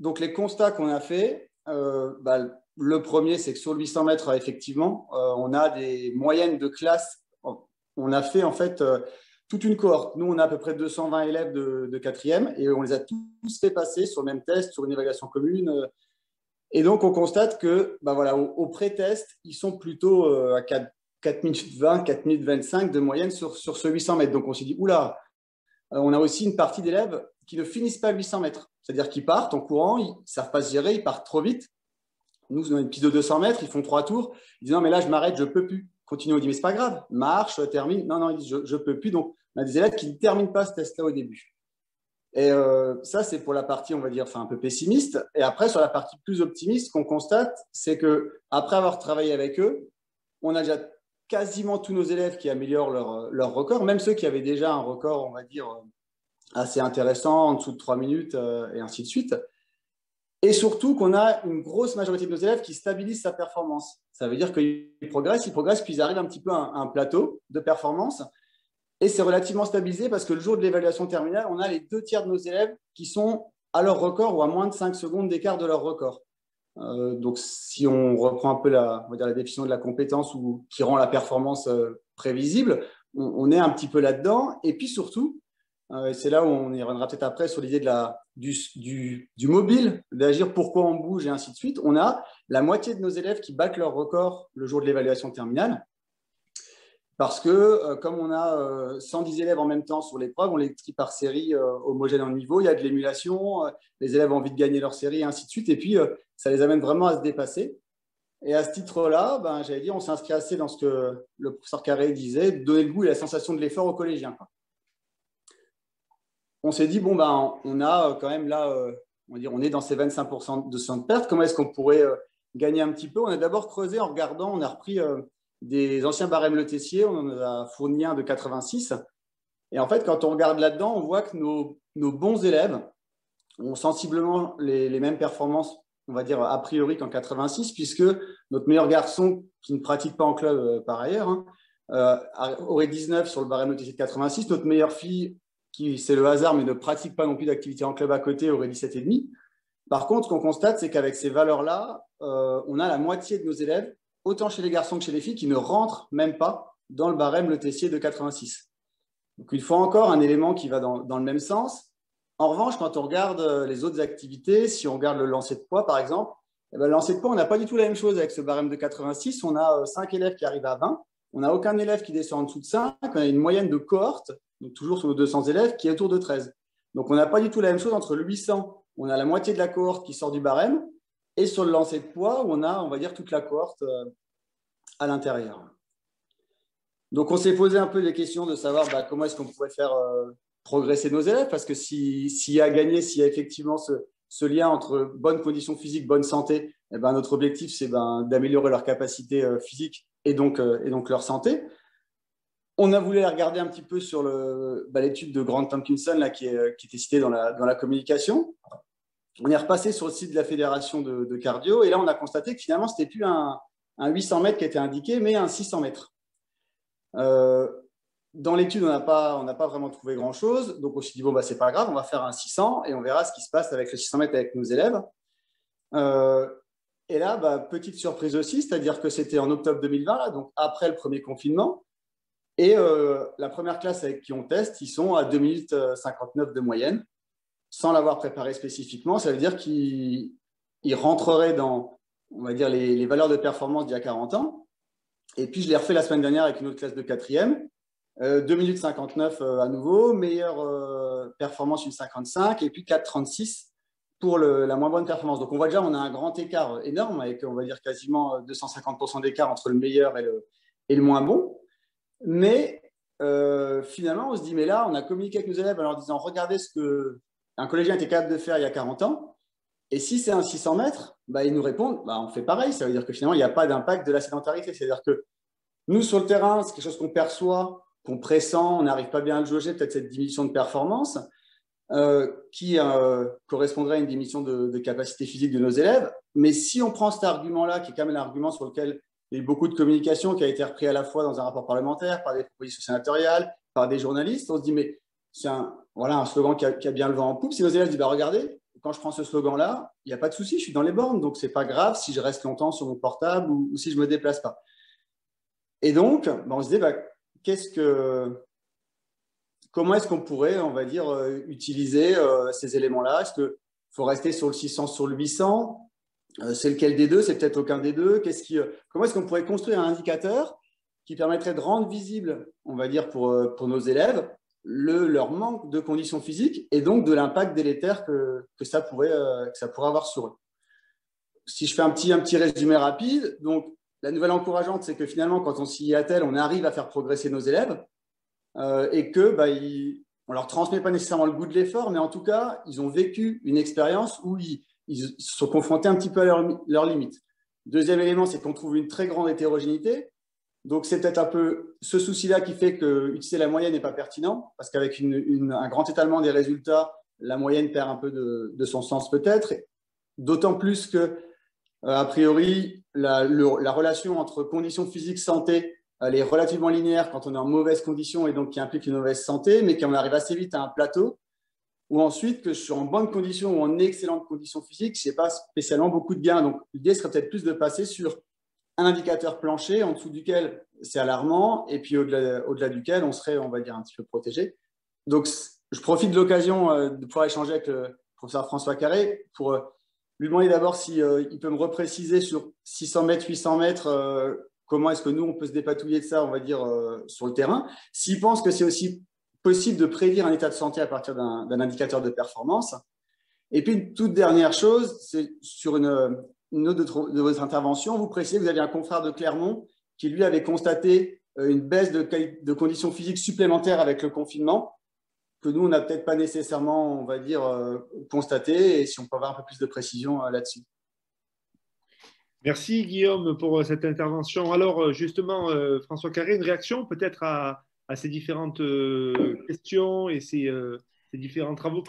donc, les constats qu'on a faits, le premier, c'est que sur le 800 mètres, effectivement, on a des moyennes de classe. On a fait, en fait, toute une cohorte. Nous, on a à peu près 220 élèves de 4e et on les a tous fait passer sur le même test, sur une évaluation commune. Et donc, on constate que, au pré-test, ils sont plutôt à 4 minutes 20, 4 minutes 25 de moyenne sur ce 800 mètres. Donc, on s'est dit, oula, on a aussi une partie d'élèves qui ne finissent pas le 800 mètres. C'est-à-dire qu'ils partent en courant, ils ne savent pas se gérer, ils partent trop vite. Nous, on a une piste de 200 mètres, ils font 3 tours. Ils disent, non, mais là, je m'arrête, je ne peux plus. Continue, on dit, mais ce n'est pas grave, marche, termine. Non, ils disent, je ne peux plus. Donc, on a des élèves qui ne terminent pas ce test-là au début. Et ça, c'est pour la partie, on va dire, un peu pessimiste. Et après, sur la partie plus optimiste, ce qu'on constate, c'est qu'après avoir travaillé avec eux, on a déjà quasiment tous nos élèves qui améliorent leur record, même ceux qui avaient déjà un record, on va dire, assez intéressant, en dessous de 3 minutes, et ainsi de suite. Et surtout qu'on a une grosse majorité de nos élèves qui stabilisent sa performance. Ça veut dire qu'ils progressent, puis ils arrivent un petit peu à un plateau de performance. Et c'est relativement stabilisé parce que le jour de l'évaluation terminale, on a les 2 tiers de nos élèves qui sont à leur record ou à moins de 5 secondes d'écart de leur record. Donc, si on reprend un peu la définition de la compétence qui rend la performance prévisible, on est un petit peu là-dedans. Et puis surtout, c'est là où on y reviendra peut-être après sur l'idée du mobile, d'agir pourquoi on bouge et ainsi de suite. On a la moitié de nos élèves qui battent leur record le jour de l'évaluation terminale. Parce que comme on a 110 élèves en même temps sur l'épreuve, on les trie par série homogène en niveau, il y a de l'émulation, les élèves ont envie de gagner leur série et ainsi de suite. Et puis, ça les amène vraiment à se dépasser. Et à ce titre-là, j'allais dire, on s'inscrit assez dans ce que le professeur Carré disait, de donner le goût et la sensation de l'effort aux collégiens. On s'est dit, on a quand même là, on est dans ces 25% de perte. Comment est-ce qu'on pourrait gagner un petit peu? On a d'abord creusé en regardant, on a repris des anciens barèmes Le Tessier, on en a fourni un de 86. Et en fait, quand on regarde là-dedans, on voit que nos bons élèves ont sensiblement les mêmes performances, on va dire a priori qu'en 86, puisque notre meilleur garçon, qui ne pratique pas en club par ailleurs, aurait 19 sur le barème Le Tessier de 86. Notre meilleure fille, qui c'est le hasard, mais ne pratique pas non plus d'activité en club à côté, aurait 17,5. Par contre, ce qu'on constate, c'est qu'avec ces valeurs-là, on a la moitié de nos élèves, autant chez les garçons que chez les filles, qui ne rentrent même pas dans le barème Le Tessier de 86. Donc, il faut encore un élément qui va dans le même sens. En revanche, quand on regarde les autres activités, si on regarde le lancer de poids, par exemple, le lancer de poids, on n'a pas du tout la même chose avec ce barème de 86. On a 5 élèves qui arrivent à 20. On n'a aucun élève qui descend en dessous de 5. On a une moyenne de cohorte, donc toujours sur nos 200 élèves, qui est autour de 13. Donc, on n'a pas du tout la même chose entre le 800, où on a la moitié de la cohorte qui sort du barème, et sur le lancer de poids, où on a, on va dire, toute la cohorte à l'intérieur. Donc, on s'est posé un peu des questions de savoir comment est-ce qu'on pourrait faire progresser nos élèves, parce que s'il y a gagné, s'il y a effectivement ce lien entre bonnes conditions physiques, bonne santé, notre objectif, c'est d'améliorer leur capacité physique et donc leur santé. On a voulu regarder un petit peu sur l'étude de Grant Tompkinson là, qui était citée dans la communication. On est repassé sur le site de la Fédération de cardio, et là, on a constaté que finalement, ce n'était plus un 800 mètres qui était indiqué, mais un 600 mètres. Dans l'étude, on n'a pas vraiment trouvé grand-chose, donc on s'est dit, c'est pas grave, on va faire un 600 et on verra ce qui se passe avec le 600 mètres avec nos élèves. Et là, petite surprise aussi, c'est-à-dire que c'était en octobre 2020, là, donc après le premier confinement, et la première classe avec qui on teste, ils sont à 2 minutes 59 de moyenne, sans l'avoir préparé spécifiquement. Ça veut dire qu'ils rentreraient dans, on va dire, les valeurs de performance d'il y a 40 ans. Et puis, je l'ai refait la semaine dernière avec une autre classe de 4e. 2 minutes 59 à nouveau, meilleure performance une 55, et puis 4,36 pour la moins bonne performance. Donc, on voit déjà, on a un grand écart énorme, avec, on va dire, quasiment 250% d'écart entre le meilleur et le moins bon. Mais finalement, on se dit, mais là, on a communiqué avec nos élèves en leur disant, regardez ce qu'un collégien était capable de faire il y a 40 ans, et si c'est un 600 mètres, ils nous répondent, on fait pareil. Ça veut dire que finalement, il n'y a pas d'impact de la sédentarité. C'est-à-dire que Nous, sur le terrain, c'est quelque chose qu'on perçoit, qu'on pressent, on n'arrive pas bien à le jauger, peut-être cette diminution de performance qui correspondrait à une diminution de capacité physique de nos élèves. Mais si on prend cet argument-là, qui est quand même l'argument sur lequel il y a eu beaucoup de communication, qui a été repris à la fois dans un rapport parlementaire, par des propositions sénatoriales, par des journalistes, on se dit, mais c'est un slogan qui a bien le vent en poupe. Si nos élèves disent, bah, regardez, quand je prends ce slogan-là, il n'y a pas de souci, je suis dans les bornes, donc ce n'est pas grave si je reste longtemps sur mon portable ou si je ne me déplace pas. Et donc, bah, on se dit, bah, comment est-ce qu'on pourrait, on va dire, utiliser ces éléments-là? Est-ce qu'il faut rester sur le 600, sur le 800? C'est lequel des deux? C'est peut-être aucun des deux. Comment est-ce qu'on pourrait construire un indicateur qui permettrait de rendre visible, on va dire, pour nos élèves, leur manque de conditions physiques et donc de l'impact délétère que ça pourrait avoir sur eux? Si je fais un petit résumé rapide, donc la nouvelle encourageante, c'est que finalement, quand on s'y attelle, on arrive à faire progresser nos élèves. Et que on leur transmet pas nécessairement le goût de l'effort, mais en tout cas, ils ont vécu une expérience où ils se sont confrontés un petit peu à leurs limites. Deuxième élément, c'est qu'on trouve une très grande hétérogénéité. Donc, c'est peut-être un peu ce souci-là qui fait que utiliser la moyenne n'est pas pertinent, parce qu'avec un grand étalement des résultats, la moyenne perd un peu de son sens peut-être. D'autant plus que, a priori, la relation entre conditions physiques, santé, elle est relativement linéaire quand on est en mauvaise condition et donc qui implique une mauvaise santé, mais qu'on arrive assez vite à un plateau, ou ensuite que je suis en bonne condition ou en excellente condition physique, je n'ai pas spécialement beaucoup de gains. Donc l'idée serait peut-être plus de passer sur un indicateur plancher en dessous duquel c'est alarmant et puis au-delà duquel on serait, on va dire, un petit peu protégé. Donc je profite de l'occasion de pouvoir échanger avec le professeur François Carré pour lui demander d'abord s'il peut me repréciser sur 600 mètres, 800 mètres, comment est-ce que nous, on peut se dépatouiller de ça, on va dire, sur le terrain. S'il pense que c'est aussi possible de prédire un état de santé à partir d'un indicateur de performance. Et puis, une toute dernière chose, c'est sur une autre de vos interventions, vous précisez que vous aviez un confrère de Clermont qui, lui, avait constaté une baisse de conditions physiques supplémentaires avec le confinement, que nous, on n'a peut-être pas nécessairement, on va dire, constaté, et si on peut avoir un peu plus de précision là-dessus. Merci Guillaume pour cette intervention. Alors justement, François Carré, une réaction peut-être à ces différentes questions et ces différents travaux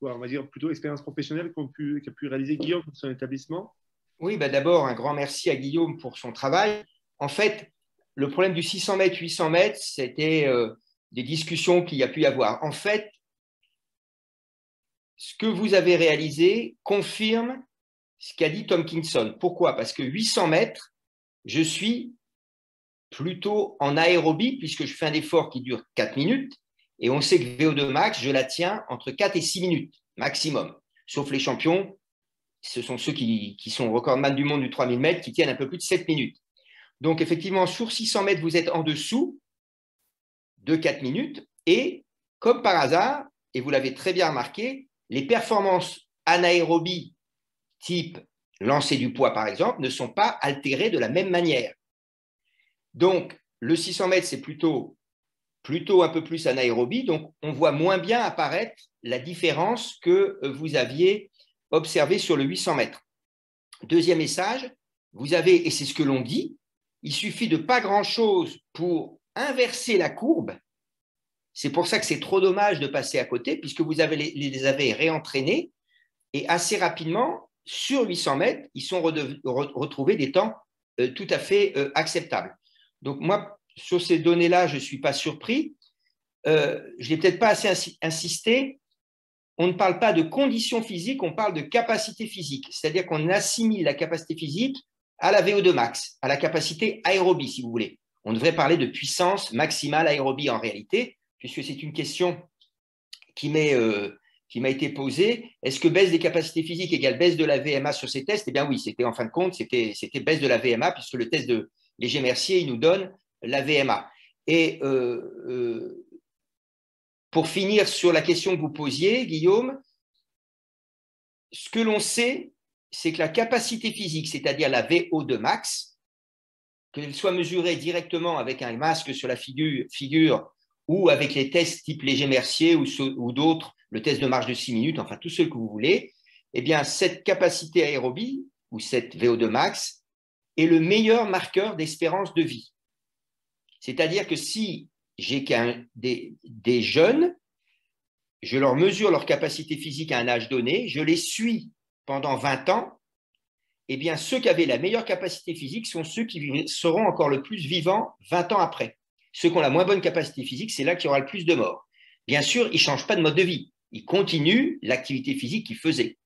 on va dire plutôt expérience professionnelle qu'a pu réaliser Guillaume pour son établissement? Oui, d'abord un grand merci à Guillaume pour son travail. En fait, le problème du 600 mètres, 800 mètres, c'était des discussions qu'il y a pu y avoir. En fait, ce que vous avez réalisé confirme ce qu'a dit Tomkinson. Pourquoi? Parce que 800 mètres, je suis plutôt en aérobie puisque je fais un effort qui dure 4 minutes et on sait que VO2 max, je la tiens entre 4 et 6 minutes maximum. Sauf les champions, ce sont ceux qui sont recordman du monde du 3000 mètres qui tiennent un peu plus de 7 minutes. Donc effectivement, sur 600 mètres, vous êtes en dessous de 4 minutes et comme par hasard, et vous l'avez très bien remarqué, les performances anaérobies type lancer du poids, par exemple, ne sont pas altérés de la même manière. Donc, le 600 mètres, c'est plutôt un peu plus anaérobie, donc on voit moins bien apparaître la différence que vous aviez observée sur le 800 mètres. Deuxième message, vous avez, et c'est ce que l'on dit, il suffit de pas grand-chose pour inverser la courbe. C'est pour ça que c'est trop dommage de passer à côté, puisque vous les avez réentraînés, et assez rapidement, sur 800 mètres, ils sont retrouvés des temps tout à fait acceptables. Donc moi, sur ces données-là, je ne suis pas surpris. Je n'ai peut-être pas assez insisté. On ne parle pas de conditions physiques, on parle de capacité physique. C'est-à-dire qu'on assimile la capacité physique à la VO2 max, à la capacité aérobie, si vous voulez. On devrait parler de puissance maximale aérobie en réalité, puisque c'est une question qui m'a été posée. Est-ce que baisse des capacités physiques égale baisse de la VMA sur ces tests? Eh bien oui, c'était en fin de compte, c'était baisse de la VMA, puisque le test de Léger-Mercier, il nous donne la VMA. Et pour finir sur la question que vous posiez, Guillaume, ce que l'on sait, c'est que la capacité physique, c'est-à-dire la VO2 max, qu'elle soit mesurée directement avec un masque sur la figure ou avec les tests type Léger-Mercier ou d'autres, le test de marche de 6 minutes, enfin tous ceux que vous voulez, eh bien cette capacité aérobie ou cette VO2 max est le meilleur marqueur d'espérance de vie. C'est-à-dire que si j'ai des jeunes, je leur mesure leur capacité physique à un âge donné, je les suis pendant 20 ans, eh bien, ceux qui avaient la meilleure capacité physique sont ceux qui seront encore le plus vivants 20 ans après. Ceux qui ont la moins bonne capacité physique, c'est là qu'il y aura le plus de morts. Bien sûr, ils ne changent pas de mode de vie. Ils continuent l'activité physique qu'ils faisaient.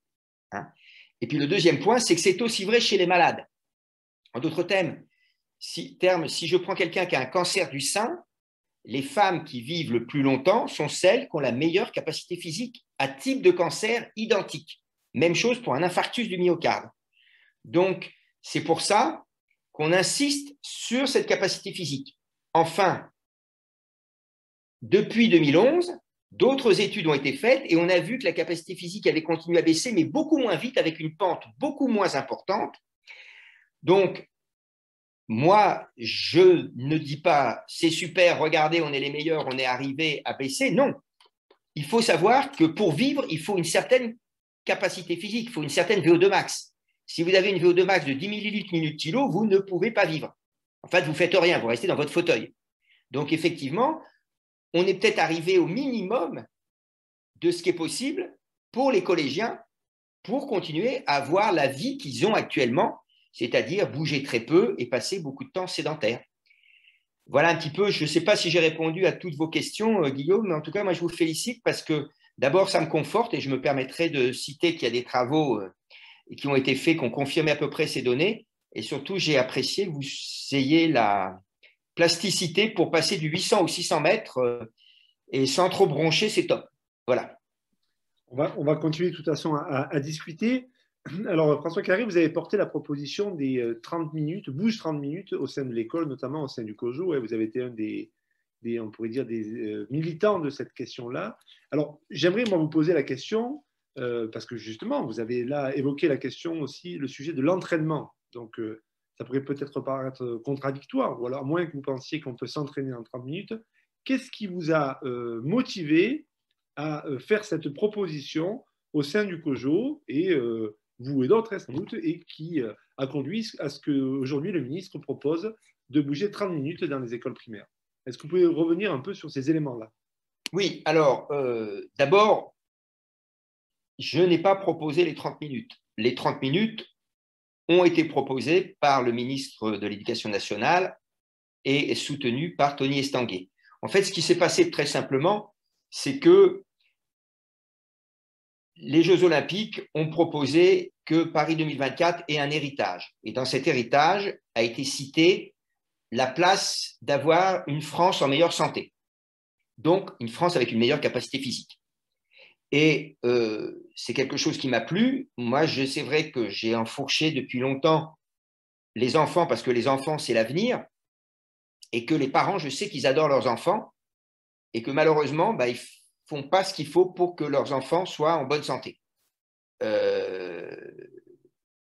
Et puis le deuxième point, c'est que c'est aussi vrai chez les malades. En d'autres termes, si je prends quelqu'un qui a un cancer du sein, les femmes qui vivent le plus longtemps sont celles qui ont la meilleure capacité physique à type de cancer identique. Même chose pour un infarctus du myocarde. Donc, c'est pour ça qu'on insiste sur cette capacité physique. Enfin, depuis 2011, d'autres études ont été faites et on a vu que la capacité physique avait continué à baisser, mais beaucoup moins vite, avec une pente beaucoup moins importante. Donc, moi, je ne dis pas « c'est super, regardez, on est les meilleurs, on est arrivé à baisser ». Non, il faut savoir que pour vivre, il faut une certaine capacité physique, il faut une certaine VO2 max. Si vous avez une VO2 max de 10 millilitres minute kilo, vous ne pouvez pas vivre. En fait, vous ne faites rien, vous restez dans votre fauteuil. Donc, effectivement, on est peut-être arrivé au minimum de ce qui est possible pour les collégiens pour continuer à avoir la vie qu'ils ont actuellement, c'est-à-dire bouger très peu et passer beaucoup de temps sédentaire. Voilà un petit peu, je ne sais pas si j'ai répondu à toutes vos questions, Guillaume, mais en tout cas, moi, je vous félicite parce que d'abord, ça me conforte et je me permettrai de citer qu'il y a des travaux qui ont été faits, qui ont confirmé à peu près ces données. Et surtout, j'ai apprécié que vous ayez la plasticité pour passer du 800 au 600 mètres et sans trop broncher, c'est top. Voilà. On va continuer de toute façon à discuter. Alors, François Carré, vous avez porté la proposition des 30 minutes, bouge 30 minutes au sein de l'école, notamment au sein du COJO. Vous avez été un des on pourrait dire, des militants de cette question-là. Alors, j'aimerais moi vous poser la question, parce que justement, vous avez là évoqué la question aussi, le sujet de l'entraînement. Donc, ça pourrait peut-être paraître contradictoire, ou alors à moins que vous pensiez qu'on peut s'entraîner en 30 minutes. Qu'est-ce qui vous a motivé à faire cette proposition au sein du COJO, et vous et d'autres sans doute, et qui a conduit à ce qu'aujourd'hui le ministre propose de bouger 30 minutes dans les écoles primaires? Est-ce que vous pouvez revenir un peu sur ces éléments-là? Oui, alors d'abord, je n'ai pas proposé les 30 minutes. Les 30 minutes ont été proposées par le ministre de l'Éducation nationale et soutenues par Tony Estanguet. En fait, ce qui s'est passé très simplement, c'est que les Jeux Olympiques ont proposé que Paris 2024 ait un héritage. Et dans cet héritage a été cité la place d'avoir une France en meilleure santé. Donc, une France avec une meilleure capacité physique. Et c'est quelque chose qui m'a plu. Moi, c'est vrai que j'ai enfourché depuis longtemps les enfants, parce que les enfants, c'est l'avenir, et que les parents, je sais qu'ils adorent leurs enfants, et que malheureusement, ils ne font pas ce qu'il faut pour que leurs enfants soient en bonne santé.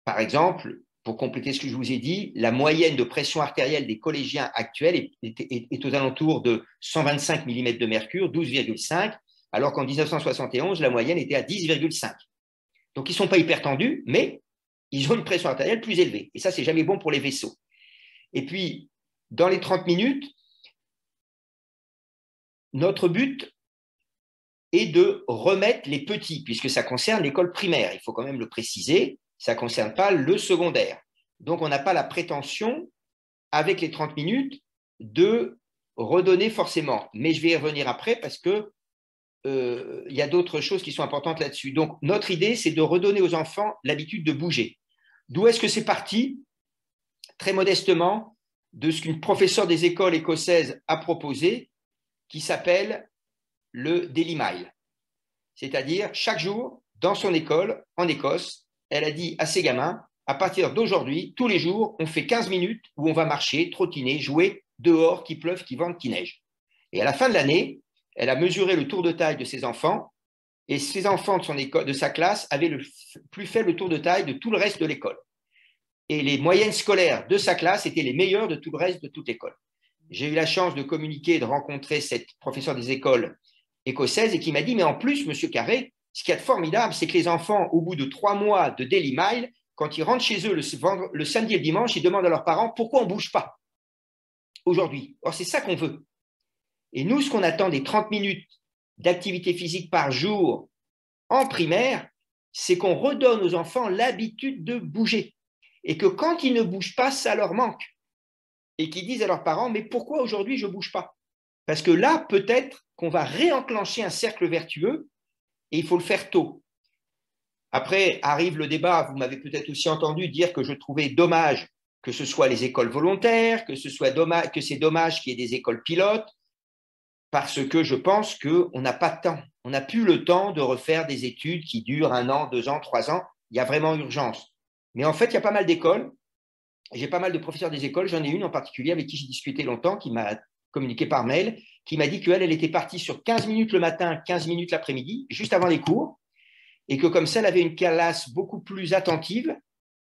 Par exemple, pour compléter ce que je vous ai dit, la moyenne de pression artérielle des collégiens actuels est aux alentours de 125 mm de mercure, 12,5, alors qu'en 1971, la moyenne était à 10,5. Donc, ils ne sont pas hyper tendus, mais ils ont une pression artérielle plus élevée. Et ça, ce n'est jamais bon pour les vaisseaux. Et puis, dans les 30 minutes, notre but est de remettre les petits, puisque ça concerne l'école primaire. Il faut quand même le préciser, ça ne concerne pas le secondaire. Donc, on n'a pas la prétention, avec les 30 minutes, de redonner forcément. Mais je vais y revenir après parce que il y a d'autres choses qui sont importantes là-dessus. Donc, notre idée, c'est de redonner aux enfants l'habitude de bouger. D'où est-ce que c'est parti? Très modestement, de ce qu'une professeure des écoles écossaises a proposé, qui s'appelle le Daily Mile. C'est-à-dire, chaque jour, dans son école, en Écosse, elle a dit à ses gamins, à partir d'aujourd'hui, tous les jours, on fait 15 minutes où on va marcher, trottiner, jouer dehors, qu'il pleuve, qu'il vente, qu'il neige. Et à la fin de l'année, elle a mesuré le tour de taille de ses enfants, et ses enfants de sa classe avaient le plus faible tour de taille de tout le reste de l'école. Et les moyennes scolaires de sa classe étaient les meilleures de tout le reste de toute l'école. J'ai eu la chance de communiquer et de rencontrer cette professeure des écoles écossaises et qui m'a dit, mais en plus, Monsieur Carré, ce qu'il y a de formidable, c'est que les enfants, au bout de 3 mois de Daily Mile, quand ils rentrent chez eux le samedi et le dimanche, ils demandent à leurs parents pourquoi on ne bouge pas. aujourd'hui. Or, c'est ça qu'on veut. Et nous, ce qu'on attend des 30 minutes d'activité physique par jour en primaire, c'est qu'on redonne aux enfants l'habitude de bouger. Et que quand ils ne bougent pas, ça leur manque. Et qu'ils disent à leurs parents, mais pourquoi aujourd'hui je ne bouge pas? Parce que là, peut-être qu'on va réenclencher un cercle vertueux et il faut le faire tôt. Après, arrive le débat, vous m'avez peut-être aussi entendu dire que je trouvais dommage que ce soit les écoles volontaires, que c'est dommage qu'il y ait des écoles pilotes, parce que je pense qu'on n'a pas de temps. On n'a plus le temps de refaire des études qui durent 1 an, 2 ans, 3 ans. Il y a vraiment urgence. Mais en fait, il y a pas mal d'écoles. J'ai pas mal de professeurs des écoles. J'en ai une en particulier avec qui j'ai discuté longtemps, qui m'a communiqué par mail, qui m'a dit qu'elle était partie sur 15 minutes le matin, 15 minutes l'après-midi, juste avant les cours, et que comme ça, elle avait une classe beaucoup plus attentive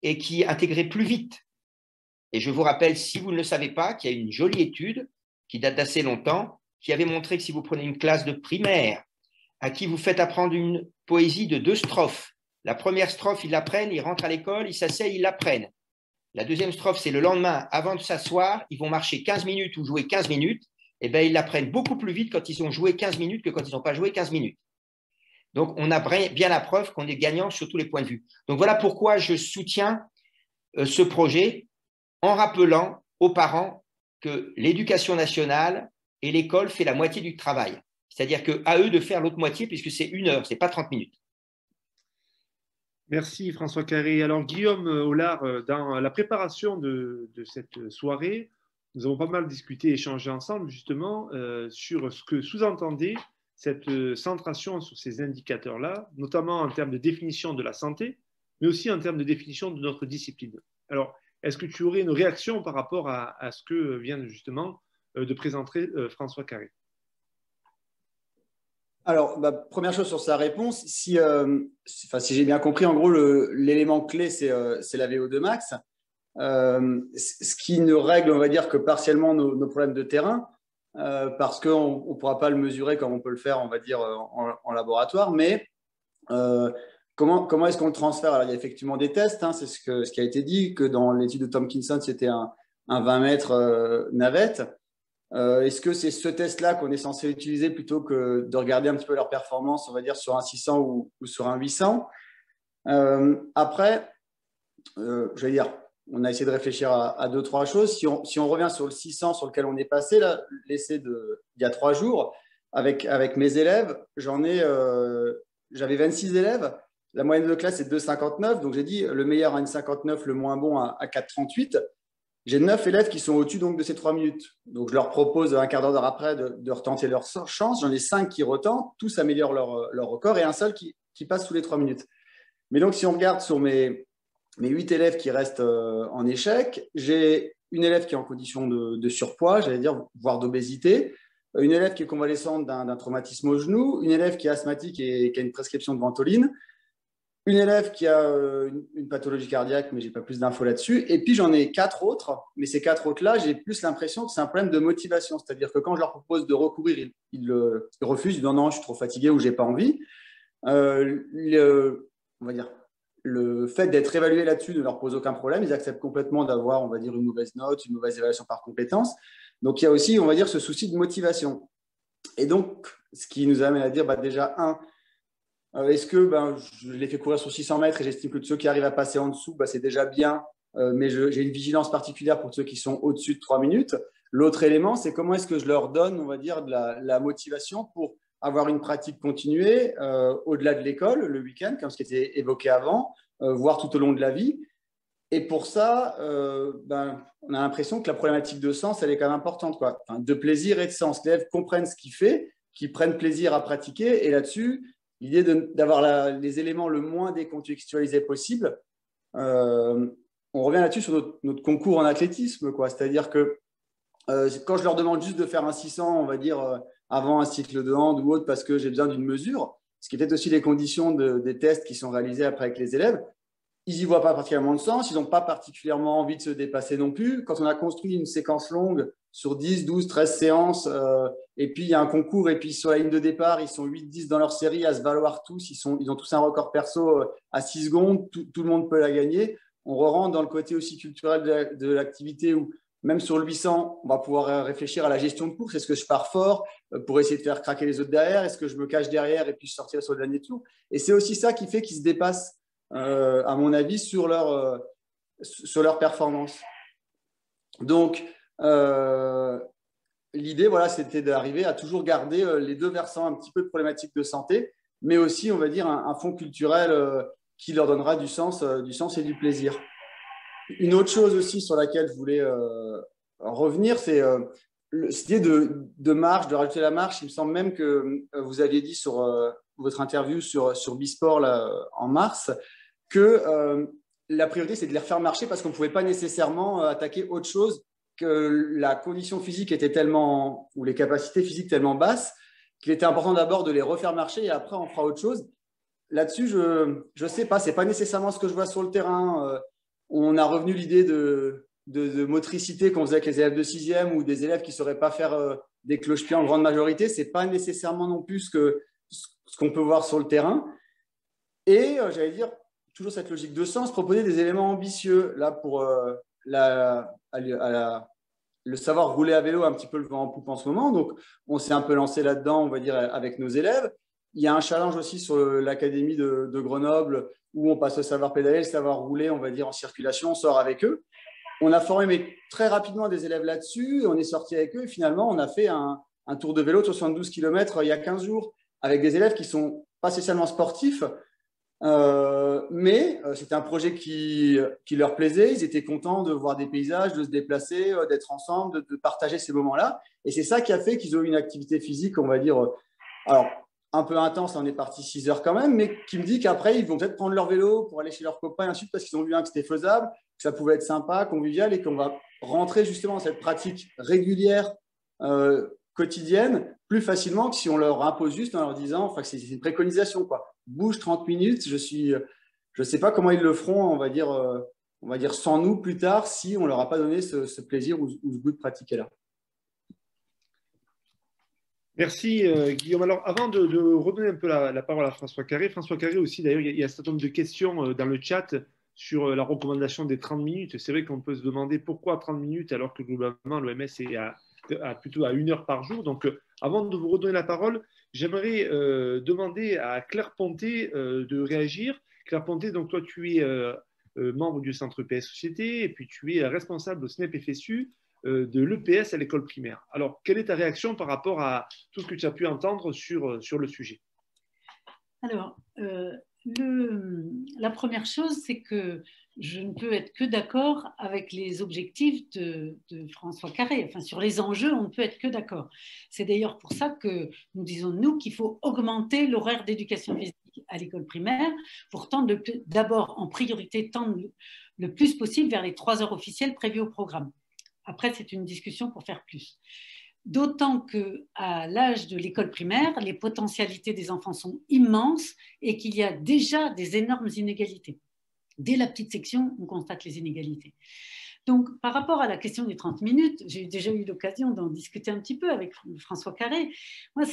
et qui intégrait plus vite. Et je vous rappelle, si vous ne le savez pas, qu'il y a une jolie étude qui date d'assez longtemps, qui avait montré que si vous prenez une classe de primaire à qui vous faites apprendre une poésie de 2 strophes, la première strophe, ils l'apprennent, ils rentrent à l'école, ils s'asseyent, ils l'apprennent. La deuxième strophe, c'est le lendemain, avant de s'asseoir, ils vont marcher 15 minutes ou jouer 15 minutes, et bien ils l'apprennent beaucoup plus vite quand ils ont joué 15 minutes que quand ils n'ont pas joué 15 minutes. Donc, on a bien la preuve qu'on est gagnant sur tous les points de vue. Donc, voilà pourquoi je soutiens ce projet en rappelant aux parents que l'éducation nationale et l'école fait la moitié du travail. C'est-à-dire qu'à eux de faire l'autre moitié, puisque c'est 1 heure, ce n'est pas 30 minutes. Merci François Carré. Alors Guillaume Hollard, dans la préparation de cette soirée, nous avons pas mal discuté, échangé ensemble justement sur ce que sous-entendait cette centration sur ces indicateurs-là, notamment en termes de définition de la santé, mais aussi en termes de définition de notre discipline. Alors, est-ce que tu aurais une réaction par rapport à ce que vient justement de présenter François Carré? Alors, première chose sur sa réponse, si j'ai bien compris, en gros, l'élément clé, c'est la VO2 max, ce qui ne règle, on va dire, que partiellement nos problèmes de terrain, parce qu'on ne pourra pas le mesurer comme on peut le faire, on va dire, en laboratoire, mais comment est-ce qu'on le transfère? Alors, il y a effectivement des tests, hein, c'est ce qui a été dit, que dans l'étude de Tompkinson, c'était un 20 mètres navette. Est-ce que c'est ce test-là qu'on est censé utiliser plutôt que de regarder un petit peu leur performance, on va dire, sur un 600 ou sur un 800? Après, je vais dire, on a essayé de réfléchir à 2-3 choses. Si on revient sur le 600 sur lequel on est passé, là, l'essai d'il y a 3 jours, avec mes élèves, j'avais 26 élèves. La moyenne de classe est 2,59. Donc, j'ai dit le meilleur à 1,59, le moins bon à 4,38. J'ai 9 élèves qui sont au-dessus donc, de ces 3 minutes. Donc, je leur propose un quart d'heure après de retenter leur chance. J'en ai 5 qui retentent, tous améliorent leur record et un seul qui passe sous les 3 minutes. Mais donc, si on regarde sur mes 8 élèves qui restent en échec, j'ai une élève qui est en condition de surpoids, j'allais dire, voire d'obésité, une élève qui est convalescente d'un traumatisme au genou, une élève qui est asthmatique et qui a une prescription de Ventoline, une élève qui a une pathologie cardiaque, mais je n'ai pas plus d'infos là-dessus. Et puis, j'en ai 4 autres. Mais ces 4 autres-là, j'ai plus l'impression que c'est un problème de motivation. C'est-à-dire que quand je leur propose de recourir, ils refusent. Ils disent non, je suis trop fatigué ou je n'ai pas envie. On va dire, le fait d'être évalué là-dessus ne leur pose aucun problème. Ils acceptent complètement d'avoir, on va dire, une mauvaise note, une mauvaise évaluation par compétence. Donc, il y a aussi, on va dire, ce souci de motivation. Et donc, ce qui nous amène à dire, déjà, est-ce que je les fais courir sur 600 mètres et j'estime que ceux qui arrivent à passer en dessous, c'est déjà bien, mais j'ai une vigilance particulière pour ceux qui sont au-dessus de 3 minutes. L'autre élément, c'est comment est-ce que je leur donne, on va dire, de la motivation pour avoir une pratique continuée au-delà de l'école, le week-end, comme ce qui était évoqué avant, voire tout au long de la vie. Et pour ça, on a l'impression que la problématique de sens, elle est quand même importante, quoi. Enfin, de plaisir et de sens. Les élèves comprennent ce qu'ils font, qu'ils prennent plaisir à pratiquer, et là-dessus, l'idée d'avoir les éléments le moins décontextualisés possible. On revient là-dessus sur notre concours en athlétisme, quoi. C'est-à-dire que quand je leur demande juste de faire un 600, on va dire, avant un cycle de hand ou autre, parce que j'ai besoin d'une mesure, ce qui est peut-être aussi les conditions des tests qui sont réalisés après avec les élèves, ils n'y voient pas particulièrement de sens, ils n'ont pas particulièrement envie de se dépasser non plus. Quand on a construit une séquence longue sur 10, 12, 13 séances, et puis il y a un concours, et puis sur la ligne de départ, ils sont 8-10 dans leur série à se valoir tous, ils ont tous un record perso à 6 secondes, tout le monde peut la gagner. On rentre dans le côté aussi culturel de l'activité où Même sur le 800, on va pouvoir réfléchir à la gestion de course. Est-ce que je pars fort pour essayer de faire craquer les autres derrière? Est-ce que je me cache derrière et puis je sortirai sur le dernier tour? Et c'est aussi ça qui fait qu'ils se dépassent, à mon avis, sur leur performance. Donc, l'idée, voilà, c'était d'arriver à toujours garder les deux versants, un petit peu de problématiques de santé, mais aussi, on va dire, un fond culturel qui leur donnera du sens et du plaisir. Une autre chose aussi sur laquelle je voulais revenir, c'est cette idée de marche, de rajouter la marche. Il me semble même que vous aviez dit sur votre interview sur Bisport là, en mars que la priorité, c'est de les refaire marcher parce qu'on ne pouvait pas nécessairement attaquer autre chose, que la condition physique était tellement, ou les capacités physiques tellement basses, qu'il était important d'abord de les refaire marcher et après on fera autre chose. Là-dessus, je ne sais pas, ce n'est pas nécessairement ce que je vois sur le terrain. On a revenu l'idée de motricité qu'on faisait avec les élèves de 6e ou des élèves qui ne sauraient pas faire des cloche-pieds en grande majorité. Ce n'est pas nécessairement non plus ce qu'on peut voir sur le terrain. Et j'allais dire, toujours cette logique de sens, proposer des éléments ambitieux. Là, pour le savoir rouler à vélo, un petit peu le vent en poupe en ce moment. Donc, on s'est un peu lancé là-dedans, on va dire, avec nos élèves. Il y a un challenge aussi sur l'académie de Grenoble où on passe le savoir pédaler, le savoir rouler, on va dire, en circulation, on sort avec eux. On a formé mais très rapidement des élèves là-dessus, et on est sorti avec eux et finalement, on a fait un tour de vélo de 72 km il y a 15 jours avec des élèves qui ne sont pas spécialement sportifs, mais c'était un projet qui leur plaisait. Ils étaient contents de voir des paysages, de se déplacer, d'être ensemble, de partager ces moments-là. Et c'est ça qui a fait qu'ils ont eu une activité physique, on va dire, alors un peu intense, on est parti 6 heures quand même, mais qui me dit qu'après, ils vont peut-être prendre leur vélo pour aller chez leurs copains et ensuite parce qu'ils ont vu que c'était faisable, que ça pouvait être sympa, convivial et qu'on va rentrer justement dans cette pratique régulière, quotidienne, plus facilement que si on leur impose juste en leur disant, enfin, c'est une préconisation, quoi. Bouge 30 minutes, je ne sais pas comment ils le feront, on va dire sans nous plus tard, si on ne leur a pas donné ce plaisir ou ce goût de pratiquer là. Merci Guillaume. Alors avant de redonner un peu la parole à François Carré aussi, d'ailleurs, il y a un certain nombre de questions dans le chat sur la recommandation des 30 minutes. C'est vrai qu'on peut se demander pourquoi 30 minutes alors que globalement l'OMS est plutôt à 1 heure par jour. Donc avant de vous redonner la parole, j'aimerais demander à Claire Ponté de réagir. Claire Ponté, donc toi tu es membre du centre EPS Société et puis tu es responsable au SNEP FSU de l'EPS à l'école primaire. Alors, quelle est ta réaction par rapport à tout ce que tu as pu entendre sur le sujet? Alors, la première chose, c'est que je ne peux être que d'accord avec les objectifs de François Carré. Enfin, sur les enjeux, on ne peut être que d'accord. C'est d'ailleurs pour ça que nous disons, nous, qu'il faut augmenter l'horaire d'éducation physique à l'école primaire pour tendre d'abord, en priorité, tendre le plus possible vers les 3 heures officielles prévues au programme. Après, c'est une discussion pour faire plus. D'autant qu'à l'âge de l'école primaire, les potentialités des enfants sont immenses et qu'il y a déjà des énormes inégalités. Dès la petite section, on constate les inégalités. Donc, par rapport à la question des 30 minutes, j'ai déjà eu l'occasion d'en discuter un petit peu avec François Carré. Moi,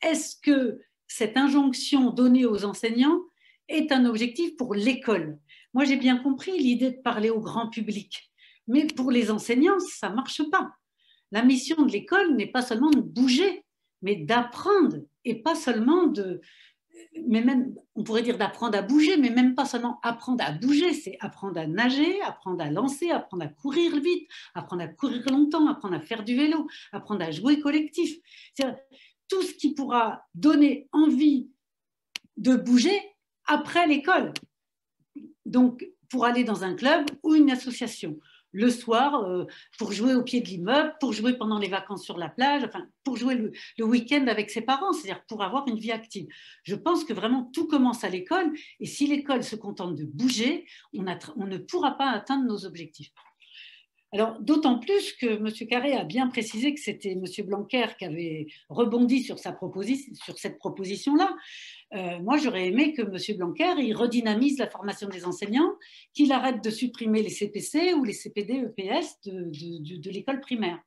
est-ce que cette injonction donnée aux enseignants est un objectif pour l'école? Moi, j'ai bien compris l'idée de parler au grand public. Mais pour les enseignants, ça ne marche pas. La mission de l'école n'est pas seulement de bouger, mais d'apprendre. Et pas seulement mais même, on pourrait dire d'apprendre à bouger, mais même pas seulement apprendre à bouger, c'est apprendre à nager, apprendre à lancer, apprendre à courir vite, apprendre à courir longtemps, apprendre à faire du vélo, apprendre à jouer collectif. C'est tout ce qui pourra donner envie de bouger après l'école. Donc, pour aller dans un club ou une association. Le soir, pour jouer au pied de l'immeuble, pour jouer pendant les vacances sur la plage, enfin, pour jouer le week-end avec ses parents, c'est-à-dire pour avoir une vie active. Je pense que vraiment tout commence à l'école et si l'école se contente de bouger, on ne pourra pas atteindre nos objectifs. Alors, d'autant plus que M. Carré a bien précisé que c'était M. Blanquer qui avait rebondi sur cette proposition-là. Moi, j'aurais aimé que M. Blanquer il redynamise la formation des enseignants, qu'il arrête de supprimer les CPC ou les CPD EPS de l'école primaire.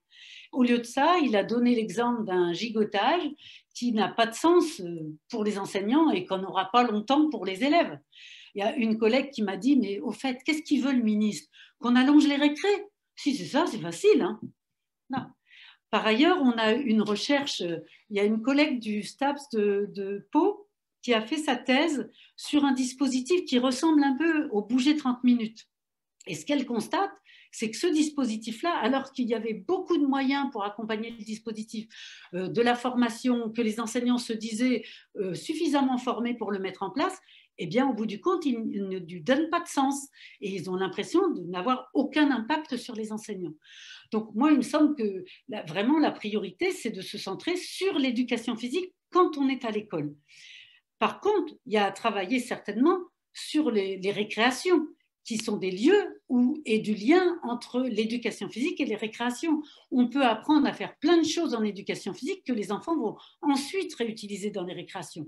Au lieu de ça, il a donné l'exemple d'un gigotage qui n'a pas de sens pour les enseignants et qu'on n'aura pas longtemps pour les élèves. Il y a une collègue qui m'a dit « Mais au fait, qu'est-ce qu'il veut le ministre? Qu'on allonge les récrés ?» Si c'est ça, c'est facile. Hein. Non. Par ailleurs, on a une recherche, il y a une collègue du STAPS de Pau qui a fait sa thèse sur un dispositif qui ressemble un peu au bouger 30 minutes. Et ce qu'elle constate, c'est que ce dispositif-là, alors qu'il y avait beaucoup de moyens pour accompagner le dispositif, de la formation, que les enseignants se disaient suffisamment formés pour le mettre en place, eh bien, au bout du compte, ils ne lui donnent pas de sens et ils ont l'impression de n'avoir aucun impact sur les enseignants. Donc, moi, il me semble que vraiment la priorité, c'est de se centrer sur l'éducation physique quand on est à l'école. Par contre, il y a à travailler certainement sur les récréations, qui sont des lieux et du lien entre l'éducation physique et les récréations. On peut apprendre à faire plein de choses en éducation physique que les enfants vont ensuite réutiliser dans les récréations.